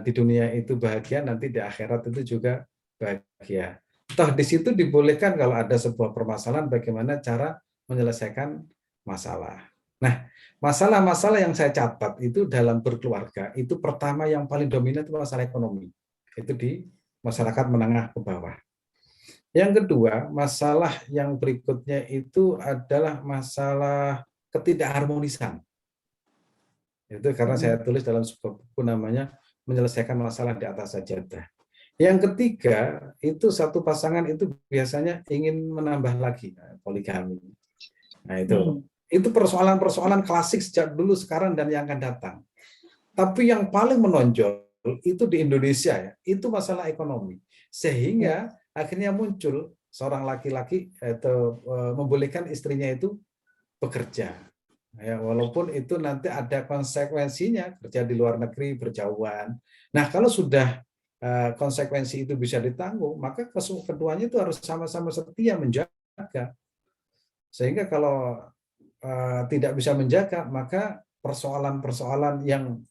di dunia itu bahagia, nanti di akhirat itu juga bahagia. Toh di situ dibolehkan kalau ada sebuah permasalahan bagaimana cara menyelesaikan masalah. Nah, masalah-masalah yang saya catat itu dalam berkeluarga, itu pertama yang paling dominan itu masalah ekonomi. Itu di masyarakat menengah ke bawah. Yang kedua, masalah yang berikutnya itu adalah masalah ketidakharmonisan. Itu karena saya tulis dalam sebuah buku namanya Menyelesaikan Masalah di Atas Sajadah. Yang ketiga, itu satu pasangan itu biasanya ingin menambah lagi poligami. Nah, itu persoalan-persoalan klasik sejak dulu, sekarang, dan yang akan datang. Tapi yang paling menonjol itu di Indonesia ya, itu masalah ekonomi. Sehingga akhirnya muncul seorang laki-laki membolehkan istrinya itu bekerja. Ya, walaupun itu nanti ada konsekuensinya, kerja di luar negeri, berjauhan. Nah, kalau sudah konsekuensi itu bisa ditanggung, maka keduanya itu harus sama-sama setia menjaga. Sehingga kalau tidak bisa menjaga, maka persoalan-persoalan yang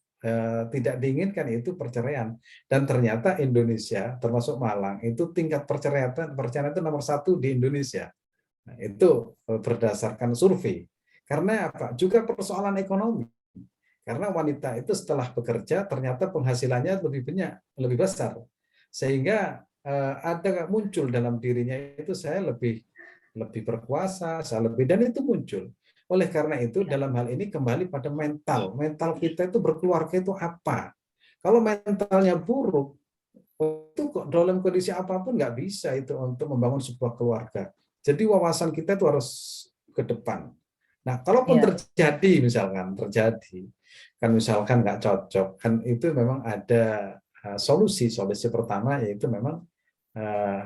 tidak diinginkan itu perceraian. Dan ternyata Indonesia, termasuk Malang, itu tingkat perceraian itu nomor 1 di Indonesia. Nah, itu berdasarkan survei. Karena apa? Juga persoalan ekonomi. Karena wanita itu setelah bekerja ternyata penghasilannya lebih banyak, lebih besar. Sehingga ada muncul dalam dirinya itu saya lebih berkuasa, saya lebih, dan itu muncul. Oleh karena itu dalam hal ini kembali pada mental. Mental kita itu berkeluarga itu apa? Kalau mentalnya buruk, itu dalam kondisi apapun nggak bisa itu untuk membangun sebuah keluarga. Jadi wawasan kita itu harus ke depan. Nah, kalaupun terjadi kan misalkan nggak cocok, kan itu memang ada solusi pertama, yaitu memang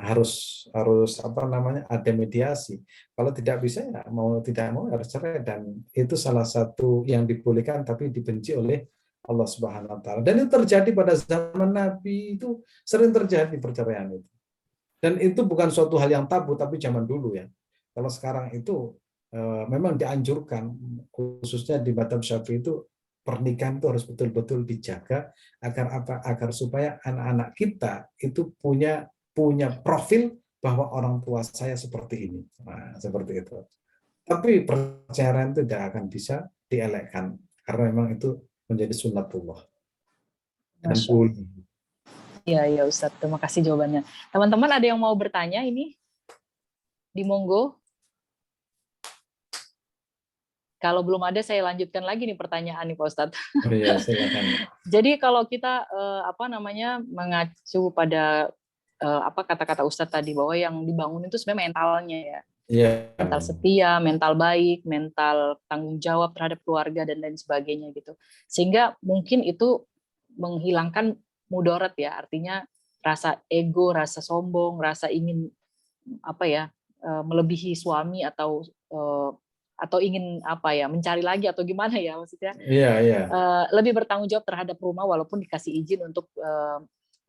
harus ada mediasi. Kalau tidak bisa ya tidak mau harus cerai, dan itu salah satu yang dibolehkan tapi dibenci oleh Allah Subhanahu wa taala. Dan itu terjadi pada zaman Nabi, itu sering terjadi perceraian itu. Dan itu bukan suatu hal yang tabu, tapi zaman dulu ya. Kalau sekarang itu memang dianjurkan, khususnya di Madhab Syafi'i itu pernikahan itu harus betul-betul dijaga agar apa? Agar supaya anak-anak kita itu punya profil bahwa orang tua saya seperti ini. Nah, seperti itu. Tapi perceraian itu tidak akan bisa dielakkan karena memang itu menjadi sunnatullah. Dan Masya Allah. Iya, ya Ustadz. Terima kasih jawabannya. Teman-teman ada yang mau bertanya ini? Di monggo. Kalau belum ada, saya lanjutkan lagi nih pertanyaan nih Pak Ustadz. Oh iya, silakan. Jadi kalau kita mengacu pada apa kata-kata Ustadz tadi bahwa yang dibangun itu sebenarnya mentalnya ya. Iya. Mental setia, mental baik, mental tanggung jawab terhadap keluarga dan lain sebagainya gitu. Sehingga mungkin itu menghilangkan mudarat ya, artinya rasa ego, rasa sombong, rasa ingin melebihi suami atau ingin mencari lagi atau gimana ya maksudnya. Iya. Lebih bertanggung jawab terhadap rumah walaupun dikasih izin untuk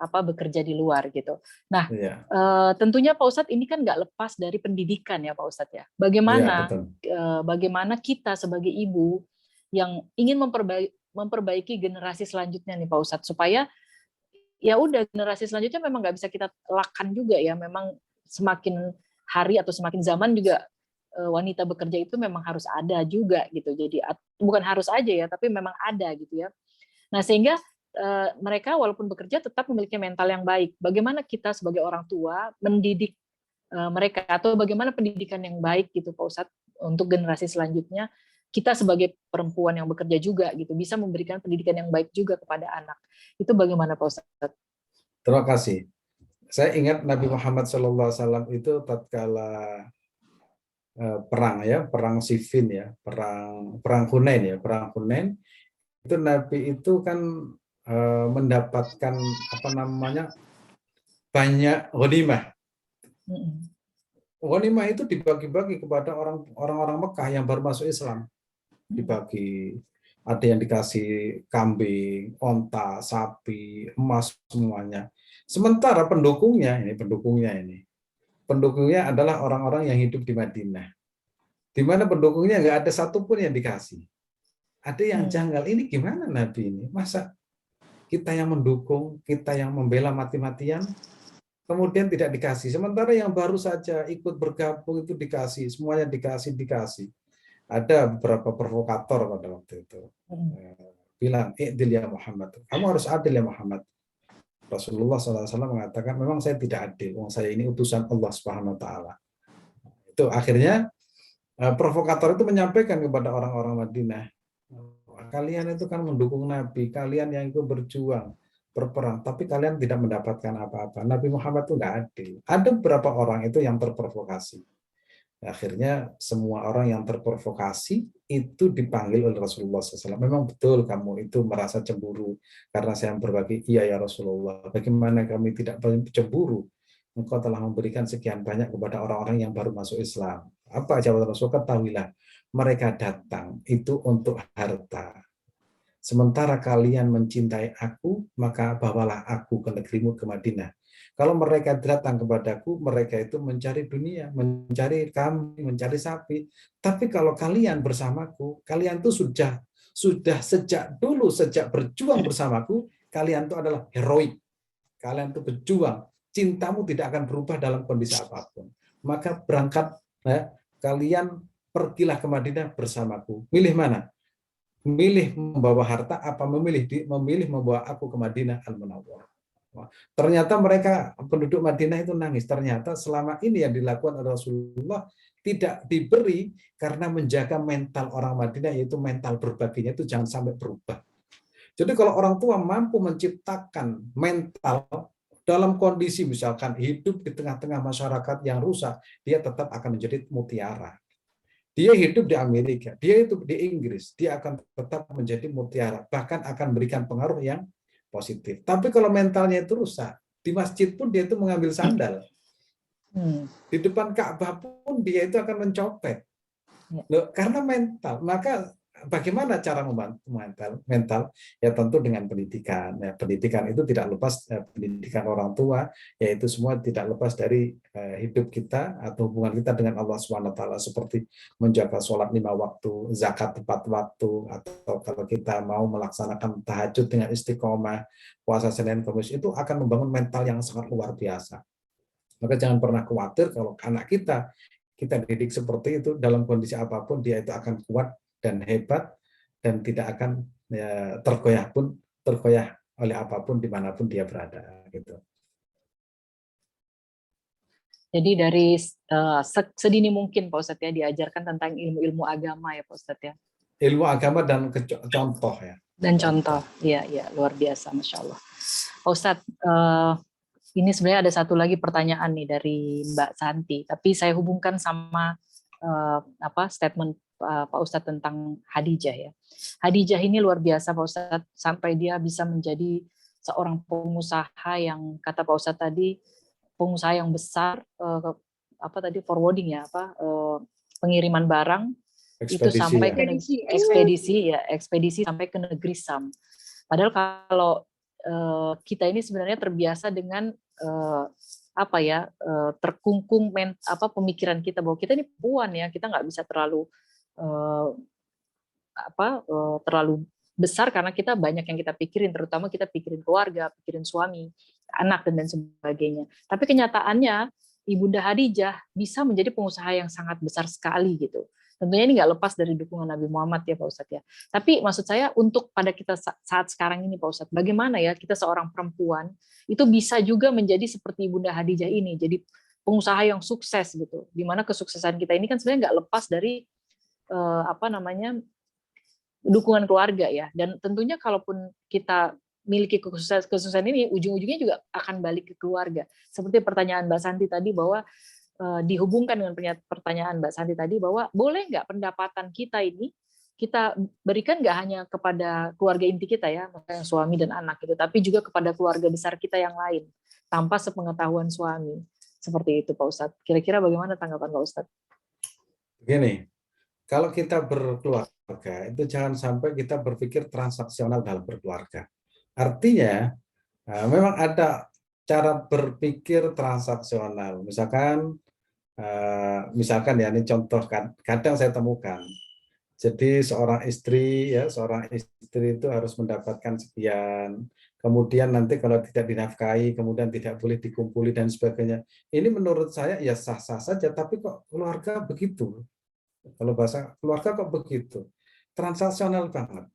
bekerja di luar gitu. Nah, iya. Tentunya Pak Ustadz ini kan nggak lepas dari pendidikan ya Pak Ustadz ya. Bagaimana kita sebagai ibu yang ingin memperbaiki generasi selanjutnya nih Pak Ustadz supaya ya udah generasi selanjutnya memang nggak bisa kita elakkan juga ya. Memang semakin hari atau semakin zaman juga wanita bekerja itu memang harus ada juga gitu. Jadi bukan harus aja ya, tapi memang ada gitu ya. Nah sehingga mereka walaupun bekerja tetap memiliki mental yang baik. Bagaimana kita sebagai orang tua mendidik mereka atau bagaimana pendidikan yang baik gitu Pak Ustadz untuk generasi selanjutnya kita sebagai perempuan yang bekerja juga gitu bisa memberikan pendidikan yang baik juga kepada anak. Itu bagaimana Pak Ustadz? Terima kasih. Saya ingat Nabi Muhammad SAW itu tatkala perang Siffin ya, perang Hunain itu Nabi itu kan mendapatkan banyak ghanimah. Ghanimah itu dibagi-bagi kepada orang-orang Mekah yang baru masuk Islam. Dibagi, ada yang dikasih kambing, onta, sapi, emas semuanya. Sementara pendukungnya adalah orang-orang yang hidup di Madinah. Di mana pendukungnya nggak ada satupun yang dikasih. Ada yang janggal, ini gimana Nabi ini? Masa kita yang mendukung, kita yang membela mati-matian, kemudian tidak dikasih. Sementara yang baru saja ikut bergabung itu dikasih, semuanya dikasih. Ada beberapa provokator pada waktu itu. Bilang, "I'dil ya Muhammad." Kamu harus adil ya Muhammad. Rasulullah SAW mengatakan, memang saya tidak adil, saya ini utusan Allah Subhanahu Wa Taala. Itu akhirnya provokator itu menyampaikan kepada orang-orang Madinah, kalian itu kan mendukung Nabi, kalian yang ikut berjuang, berperang, tapi kalian tidak mendapatkan apa-apa. Nabi Muhammad itu nggak adil. Ada beberapa orang itu yang terprovokasi. Akhirnya semua orang yang terprovokasi itu dipanggil oleh Rasulullah SAW. Memang betul kamu itu merasa cemburu karena saya berbagi. Iya ya Rasulullah, bagaimana kami tidak cemburu? Engkau telah memberikan sekian banyak kepada orang-orang yang baru masuk Islam. Apa jawaban Rasul? Ketahuilah, mereka datang itu untuk harta. Sementara kalian mencintai aku, maka bawalah aku ke negerimu, ke Madinah. Kalau mereka datang kepadaku, mereka itu mencari dunia, mencari kambing, mencari sapi. Tapi kalau kalian bersamaku, kalian tuh sudah sejak berjuang bersamaku, kalian tuh adalah heroik. Kalian tuh berjuang. Cintamu tidak akan berubah dalam kondisi apapun. Maka berangkat, kalian pergilah ke Madinah bersamaku. Milih mana? Memilih membawa harta apa memilih membawa aku ke Madinah Al-Munawwarah. Ternyata mereka penduduk Madinah itu nangis. Ternyata selama ini yang dilakukan oleh Rasulullah tidak diberi karena menjaga mental orang Madinah, yaitu mental berbaginya itu jangan sampai berubah. Jadi kalau orang tua mampu menciptakan mental dalam kondisi misalkan hidup di tengah-tengah masyarakat yang rusak, dia tetap akan menjadi mutiara. Dia hidup di Amerika, dia hidup di Inggris, dia akan tetap menjadi mutiara, bahkan akan memberikan pengaruh yang positif. Tapi kalau mentalnya itu rusak, di masjid pun dia itu mengambil sandal. Di depan Ka'bah pun dia itu akan mencopet. Loh, karena mental. Maka bagaimana cara membantu mental? Ya tentu dengan pendidikan. Ya, pendidikan itu tidak lepas pendidikan orang tua, yaitu semua tidak lepas dari hidup kita atau hubungan kita dengan Allah SWT, seperti menjaga sholat 5 waktu, zakat tepat waktu, atau kalau kita mau melaksanakan tahajud dengan istiqomah, puasa Senin Kamis, itu akan membangun mental yang sangat luar biasa. Maka jangan pernah khawatir kalau anak kita didik seperti itu, dalam kondisi apapun dia itu akan kuat dan hebat dan tidak akan tergoyah oleh apapun dimanapun dia berada gitu. Jadi dari sedini mungkin Pak Ustadz ya diajarkan tentang ilmu-ilmu agama ya Pak Ustadz ya. Ilmu agama dan contoh ya. Dan contoh, iya luar biasa, Masya Allah. Pak Ustadz, ini sebenarnya ada satu lagi pertanyaan nih dari Mbak Santi, tapi saya hubungkan sama statement Pak Ustadz tentang Hadijah ya. Hadijah ini luar biasa Pak Ustadz, sampai dia bisa menjadi seorang pengusaha yang kata Pak Ustadz tadi, pengusaha yang besar, forwarding ya, pengiriman barang itu sampai ke ekspedisi sampai ke negeri Sam. Padahal kalau kita ini sebenarnya terbiasa dengan terkungkung pemikiran kita bahwa kita ini puan ya, kita nggak bisa terlalu terlalu besar karena kita banyak yang kita pikirin, terutama kita pikirin keluarga, pikirin suami, anak dan sebagainya. Tapi kenyataannya Ibunda Hadijah bisa menjadi pengusaha yang sangat besar sekali gitu. Tentunya ini nggak lepas dari dukungan Nabi Muhammad ya Pak Ustadz ya. Tapi maksud saya untuk pada kita saat sekarang ini Pak Ustadz, bagaimana ya kita seorang perempuan itu bisa juga menjadi seperti Ibunda Hadijah ini, jadi pengusaha yang sukses gitu. Dimana kesuksesan kita ini kan sebenarnya nggak lepas dari dukungan keluarga ya. Dan tentunya kalaupun kita miliki kesuksesan ini, ujung-ujungnya juga akan balik ke keluarga. Seperti pertanyaan Mbak Santi tadi bahwa dihubungkan dengan pertanyaan Mbak Santi tadi bahwa boleh nggak pendapatan kita ini kita berikan nggak hanya kepada keluarga inti kita ya, misalnya suami dan anak itu, tapi juga kepada keluarga besar kita yang lain tanpa sepengetahuan suami. Seperti itu Pak Ustadz. Kira-kira bagaimana tanggapan Pak Ustadz? Begini, kalau kita berkeluarga itu jangan sampai kita berpikir transaksional dalam berkeluarga. Artinya memang ada cara berpikir transaksional. Misalkan ya, ini contoh kadang saya temukan. Jadi seorang istri itu harus mendapatkan sekian. Kemudian nanti kalau tidak dinafkahi, kemudian tidak boleh dikumpuli dan sebagainya. Ini menurut saya ya sah-sah saja, tapi kok keluarga begitu? Kalau bahasa keluarga kok begitu? Transaksional banget.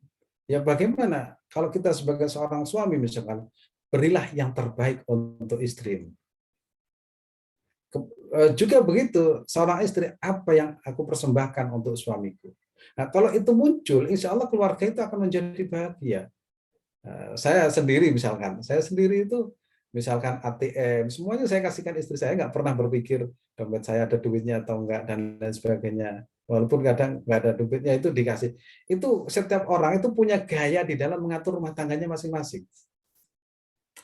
Ya bagaimana kalau kita sebagai seorang suami misalkan, berilah yang terbaik untuk istri. Juga begitu, seorang istri, apa yang aku persembahkan untuk suamiku. Nah, kalau itu muncul, insya Allah keluarga itu akan menjadi bahagia. Saya sendiri itu, misalkan ATM, semuanya saya kasihkan istri saya, nggak pernah berpikir dompet saya ada duitnya atau enggak, dan lain sebagainya. Walaupun kadang nggak ada duitnya itu dikasih. Itu setiap orang itu punya gaya di dalam mengatur rumah tangganya masing-masing.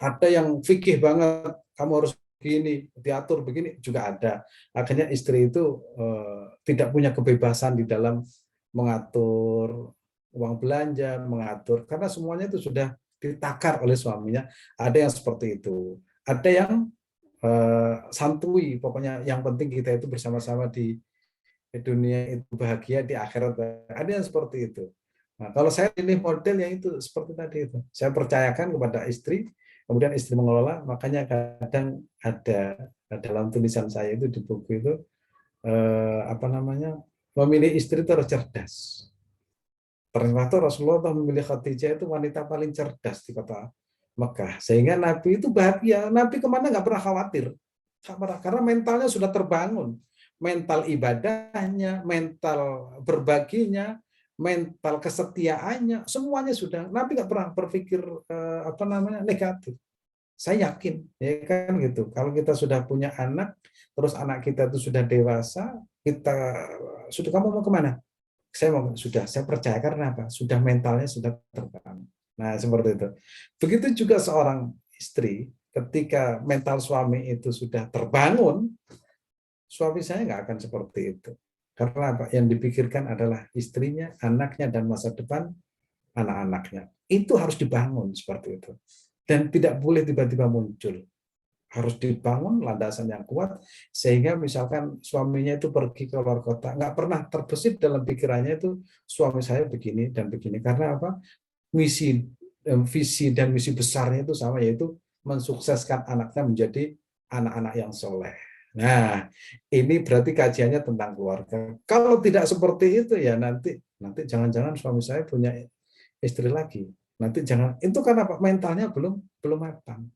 Ada yang fikih banget, kamu harus begini, diatur begini, juga ada. Akhirnya istri itu tidak punya kebebasan di dalam mengatur uang belanja, mengatur, karena semuanya itu sudah ditakar oleh suaminya. Ada yang seperti itu. Ada yang santui, pokoknya yang penting kita itu bersama-sama di dunia itu bahagia, di akhirat ada yang seperti itu. Nah, kalau saya ini model yang itu seperti tadi itu, saya percayakan kepada istri, kemudian istri mengelola. Makanya kadang ada dalam tulisan saya itu di buku itu memilih istri itu harus cerdas. Ternyata Rasulullah memilih Khadijah itu wanita paling cerdas di kota Mekah, sehingga Nabi itu bahagia. Nabi kemana nggak pernah khawatir, karena mentalnya sudah terbangun. Mental ibadahnya, mental berbaginya, mental kesetiaannya, semuanya sudah. Nabi nggak pernah berpikir negatif. Saya yakin, ya kan gitu. Kalau kita sudah punya anak, terus anak kita itu sudah dewasa, kamu mau kemana? Saya percaya karena apa? Sudah mentalnya sudah terbangun. Nah seperti itu. Begitu juga seorang istri, ketika mental suami itu sudah terbangun, suami saya nggak akan seperti itu. Karena apa? Yang dipikirkan adalah istrinya, anaknya, dan masa depan anak-anaknya. Itu harus dibangun seperti itu. Dan tidak boleh tiba-tiba muncul. Harus dibangun landasan yang kuat, sehingga misalkan suaminya itu pergi ke luar kota, nggak pernah terbesit dalam pikirannya itu suami saya begini dan begini. Karena apa? Visi dan misi besarnya itu sama, yaitu mensukseskan anaknya menjadi anak-anak yang soleh. Nah, ini berarti kajiannya tentang keluarga. Kalau tidak seperti itu ya nanti jangan-jangan suami saya punya istri lagi. Nanti jangan, itu karena apa? Mentalnya belum matang.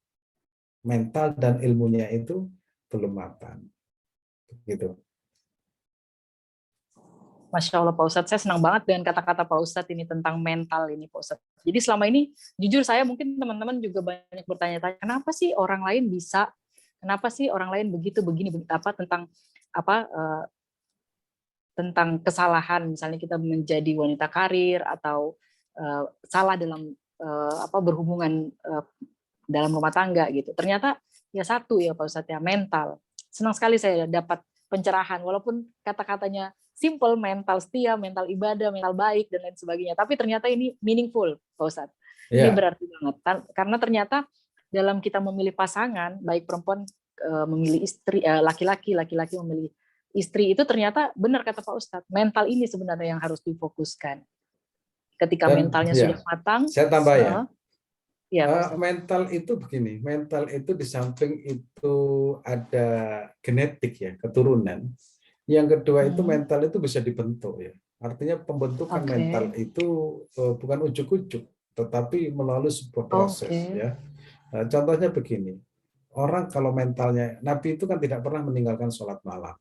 Mental dan ilmunya itu belum matang. Gitu. Masya Allah Pak Ustadz, saya senang banget dengan kata-kata Pak Ustadz ini tentang mental ini Pak Ustadz. Jadi selama ini, jujur saya mungkin teman-teman juga banyak bertanya-tanya, kenapa sih orang lain bisa, kenapa sih orang lain begitu, begini, apa tentang kesalahan, misalnya kita menjadi wanita karir atau salah dalam berhubungan dalam rumah tangga gitu. Ternyata ya satu ya Pak Ustadz ya, mental. Senang sekali saya dapat pencerahan, walaupun kata-katanya simple, mental setia, mental ibadah, mental baik, dan lain sebagainya. Tapi ternyata ini meaningful, Pak Ustadz. Ini berarti banget. Karena ternyata dalam kita memilih pasangan, baik perempuan memilih istri, laki-laki memilih istri, itu ternyata benar kata Pak Ustadz, mental ini sebenarnya yang harus difokuskan. Ketika mentalnya sudah matang. Saya tambah ya. Ya, mental itu begini, mental itu di samping itu ada genetik ya, keturunan. Yang kedua itu mental itu bisa dibentuk ya. Artinya pembentukan mental itu bukan ujuk-ujuk, tetapi melalui sebuah proses ya. Nah, contohnya begini, orang kalau mentalnya, Nabi itu kan tidak pernah meninggalkan sholat malam.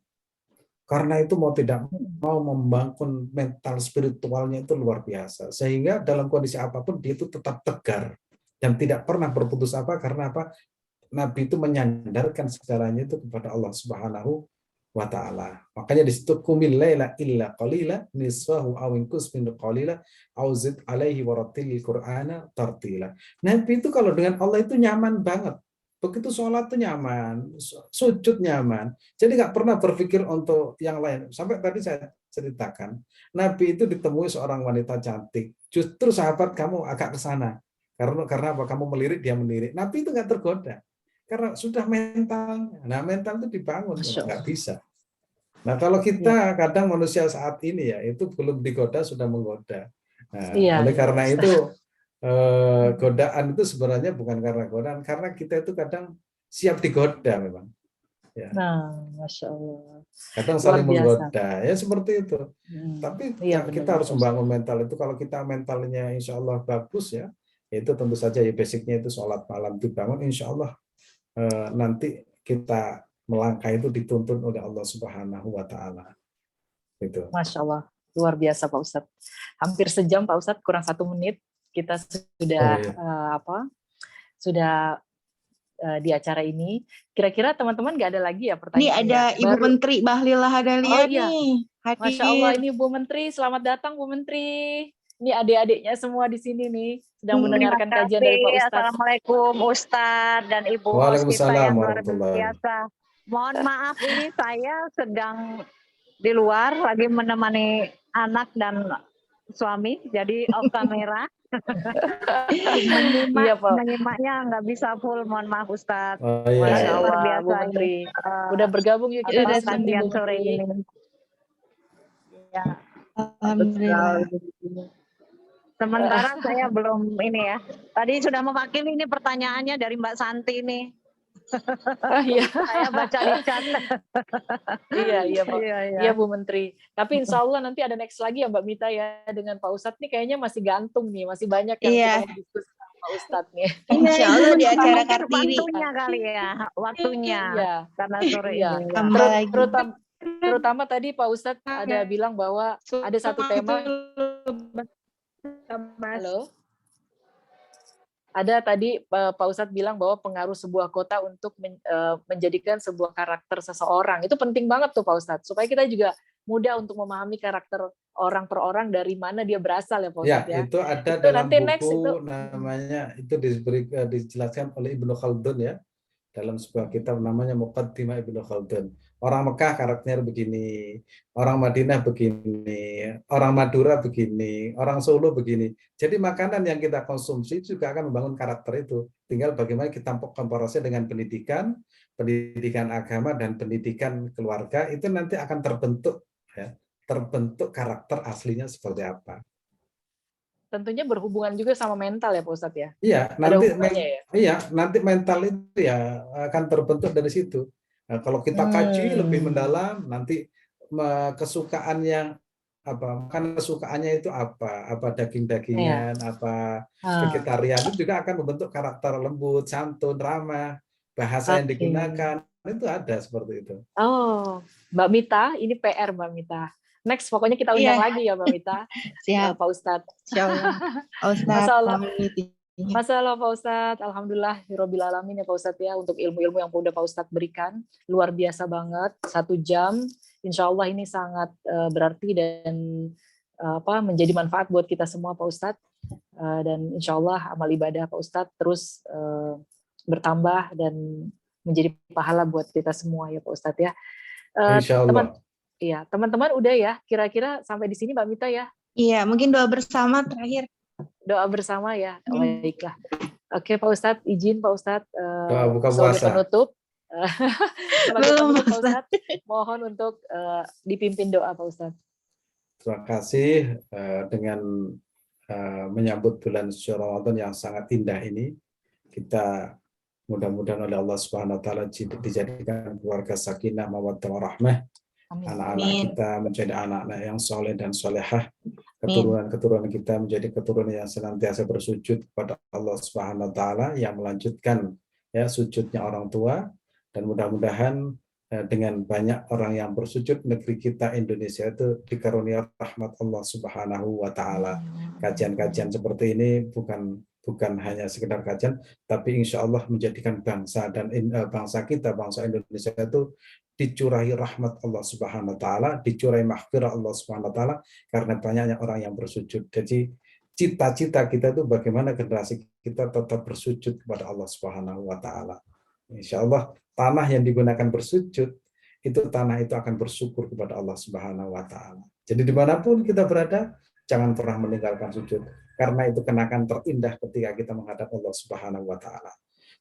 Karena itu mau tidak mau membangun mental spiritualnya itu luar biasa. Sehingga dalam kondisi apapun dia itu tetap tegar. Dan tidak pernah berputus apa, karena apa? Nabi itu menyandarkan segalanya itu kepada Allah Subhanahu wa ta'ala. Makanya di situ qumil laila illa qalila nisfahu aw inqus min qalila aw zid alaihi warattilil qur'ana tartila. Nabi itu kalau dengan Allah itu nyaman banget. Begitu sholat itu nyaman, sujud nyaman. Jadi nggak pernah berpikir untuk yang lain. Sampai tadi saya ceritakan, Nabi itu ditemui seorang wanita cantik. Justru sahabat kamu agak ke sana. Karena apa? Kamu melirik, dia melirik. Nabi itu nggak tergoda. Karena sudah mentalnya. Nah, mental itu dibangun, nggak bisa. Nah, kalau kita kadang manusia saat ini ya, itu belum digoda sudah menggoda. Nah, oleh karena itu godaan itu sebenarnya bukan karena godaan, karena kita itu kadang siap digoda memang. Ya. Nah, Masya Allah. Kadang saling menggoda, ya seperti itu. Tapi kita harus membangun mental itu. Kalau kita mentalnya insya Allah bagus ya, itu tentu saja ya basicnya itu sholat malam dibangun, insya Allah nanti kita melangkah itu dituntun oleh Allah Subhanahu wa ta'ala. Gitu. Masya Allah, luar biasa Pak Ustadz. Hampir sejam Pak Ustadz, kurang 1 menit kita sudah sudah di acara ini. Kira-kira teman-teman nggak ada lagi ya pertanyaan? Ini ada Ibu Menteri Bahlila Hadalia nih. Hadir. Masya Allah, ini Bu Menteri, selamat datang Bu Menteri. Ini adik-adiknya semua di sini nih sedang mendengarkan kajian dari Pak Ustadz. Assalamualaikum Ustadz dan Ibu Oskita yang luar biasa. Mohon maaf ini saya sedang di luar lagi menemani anak dan suami, jadi off kamera. Menyimaknya nggak bisa full, mohon maaf Ustadz. Masya Allah, Bu Menteri. Udah bergabung yuk kita di kajian sore ini. Ya. Alhamdulillah. Sementara saya belum ini ya. Tadi sudah mewakili ini pertanyaannya dari Mbak Santi nih. Saya baca di chat. Iya Pak. Iya Bu Menteri. Tapi insya Allah nanti ada next lagi ya Mbak Mita ya, dengan Pak Ustadz nih kayaknya masih gantung nih, masih banyak yang kita diskusi sama Pak Ustadz nih. Insya Allah di acara Kartini. Waktunya kali ya, waktunya. Karena sore ini. Terutama tadi Pak Ustadz ada bilang bahwa ada satu tema. Halo. Ada tadi Pak Ustadz bilang bahwa pengaruh sebuah kota untuk menjadikan sebuah karakter seseorang. Itu penting banget tuh Pak Ustadz. Supaya kita juga mudah untuk memahami karakter orang per orang dari mana dia berasal ya Pak Ustadz. Ya, itu ada itu dalam buku namanya, itu dijelaskan oleh Ibnu Khaldun ya. Dalam sebuah kitab namanya Muqaddimah Ibnu Khaldun. Orang Mekah karakternya begini, orang Madinah begini, orang Madura begini, orang Solo begini. Jadi makanan yang kita konsumsi juga akan membangun karakter itu. Tinggal bagaimana kita komparasi dengan pendidikan agama dan pendidikan keluarga, itu nanti akan terbentuk ya, terbentuk karakter aslinya seperti apa. Tentunya berhubungan juga sama mental ya Pak Ustadz ya. Iya, Ada hubungannya ya. Iya, nanti mental itu ya akan terbentuk dari situ. Nah, kalau kita kaji lebih mendalam, nanti kesukaannya apa, makan kesukaannya itu apa daging-dagingan, apa vegetarian, itu juga akan membentuk karakter lembut, santun, ramah, bahasa yang digunakan, itu ada seperti itu. Oh, Mbak Mita, ini PR Mbak Mita. Next, pokoknya kita undang lagi ya Mbak Mita. Siap. Pak Ustadz. Pak Ustadz. Masalah Pak Ustadz, alhamdulillah Rabbil Alamin ya Pak Ustadz ya, untuk ilmu-ilmu yang udah Pak Ustadz berikan, luar biasa banget, 1 jam, insya Allah ini sangat berarti dan menjadi manfaat buat kita semua Pak Ustadz, dan insya Allah amal ibadah Pak Ustadz terus bertambah dan menjadi pahala buat kita semua ya Pak Ustadz ya. Insya Allah. Teman-teman udah ya, kira-kira sampai di sini Mbak Mita ya. Iya, mungkin doa bersama terakhir. Doa bersama ya, baiklah. Oke Pak Ustadz, izin Pak Ustadz doa buka sebagai puasa. penutup, Pak Ustadz, mohon untuk dipimpin doa Pak Ustadz. Terima kasih dengan menyambut bulan suci Ramadan yang sangat indah ini, kita mudah-mudahan oleh Allah Subhanahu Wa Taala dijadikan keluarga sakinah, mawaddah, warahmah. Anak-anak kita menjadi anak-anak yang soleh dan solehah, keturunan-keturunan kita menjadi keturunan yang senantiasa bersujud kepada Allah Subhanahu Wa Taala, yang melanjutkan ya sujudnya orang tua, dan mudah-mudahan dengan banyak orang yang bersujud, negeri kita Indonesia itu dikaruniai rahmat Allah Subhanahu Wa Taala. Kajian-kajian seperti ini bukan hanya sekedar kajian, tapi insya Allah menjadikan bangsa dan bangsa kita, bangsa Indonesia itu dicurahi rahmat Allah Subhanahu Wa Taala, dicurahi maghfirah Allah Subhanahu Wa Taala, karena banyaknya orang yang bersujud. Jadi cita-cita kita itu bagaimana generasi kita tetap bersujud kepada Allah Subhanahu Wa Taala. Insya Allah tanah yang digunakan bersujud itu, tanah itu akan bersyukur kepada Allah Subhanahu Wa Taala. Jadi dimanapun kita berada, jangan pernah meninggalkan sujud, karena itu kenangan terindah ketika kita menghadap Allah Subhanahu Wa Taala.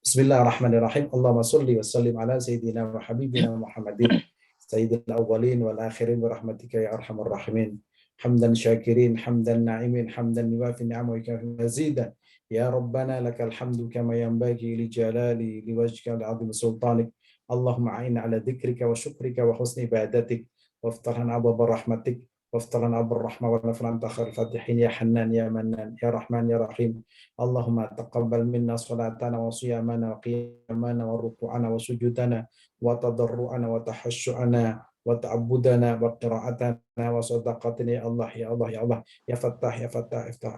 Bismillahirrahmanirrahim. Allahumma sholli wa sallim ala sayyidina wa habibina Muhammadin sayyidil awwalin wal akhirin wa rahmatika ya arhamar rahimin. Hamdan syakirin, hamdan na'imin, hamdan yuwafi ni'amahu wa yukafi mazidan. Ya Rabbana lakal hamdu kama yanbaghi li jalali li wajhika al-'azim sultanik. Allahumma a'inna ala dzikrika wa syukrika wa husni ibadatik, waftah lana abwaaba rahmatik, وافتح لنا أبواب الرحمة ونفعنا أنت خير الفاتحين يا حنان يا منان يا رحمن يا رحيم. اللهم تقبل منا صلاتنا وصيامنا وقيامنا وركوعنا وسجودنا وتضرعنا وتحشعنا وتعبدنا وقراءتنا وصدقاتنا يا الله يا الله يا الله يا فتاح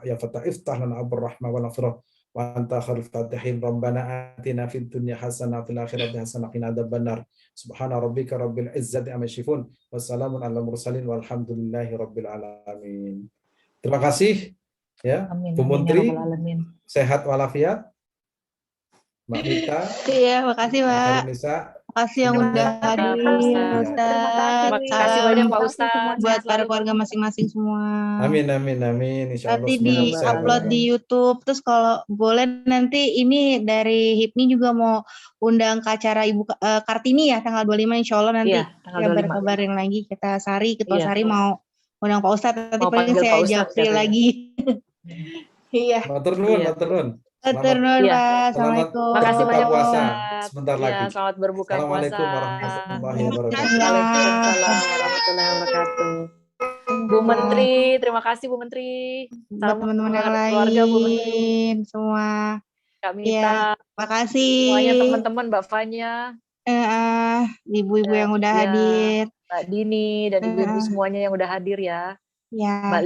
يا فتاح افتح لنا أبواب الرحمة والمغفرة وأنت خير الفاتحين. ربنا آتنا في الدنيا حسنة وفي الآخرة حسنة وقنا عذاب النار. سبحان ربك رب العزة عما يصفون wassalamun ala mursalin walhamdulillahi rabbil alamin. Terima kasih ya. Amin, Bu Menteri, amin. Sehat walafiat. Mbak Mita. Iya, makasih Pak. Makasih yang udah hadir, Ustaz. Terima kasih banyak Pak Ustaz. Buat para keluarga masing-masing semua. Amin. Insya Allah nanti di-upload di YouTube. Terus kalau boleh nanti ini dari HIPMI juga mau undang ke acara Ibu Kartini ya tanggal 25 insya Allah nanti. Iya, kabarin lagi kita Ketua Sari mau undang Pak Ustadz. Nanti paling saya ajak lagi. Iya. Matur nuwun. Matur nuwun Pak. Assalamualaikum. Makasih banyak puasa. Sebentar lagi. Selamat berbuka puasa. Assalamualaikum warahmatullahi wabarakatuh. Waalaikumsalam warahmatullahi wabarakatuh. Bu Menteri, terima kasih Bu Menteri. Buat teman-teman yang keluarga Bu Menteri semua. Kak Mita. Makasih. Semuanya teman-teman, Mbak Fanya. Ibu-ibu yang udah hadir. Mbak Dini dan ibu-ibu semuanya yang udah hadir ya. Ya. Mbak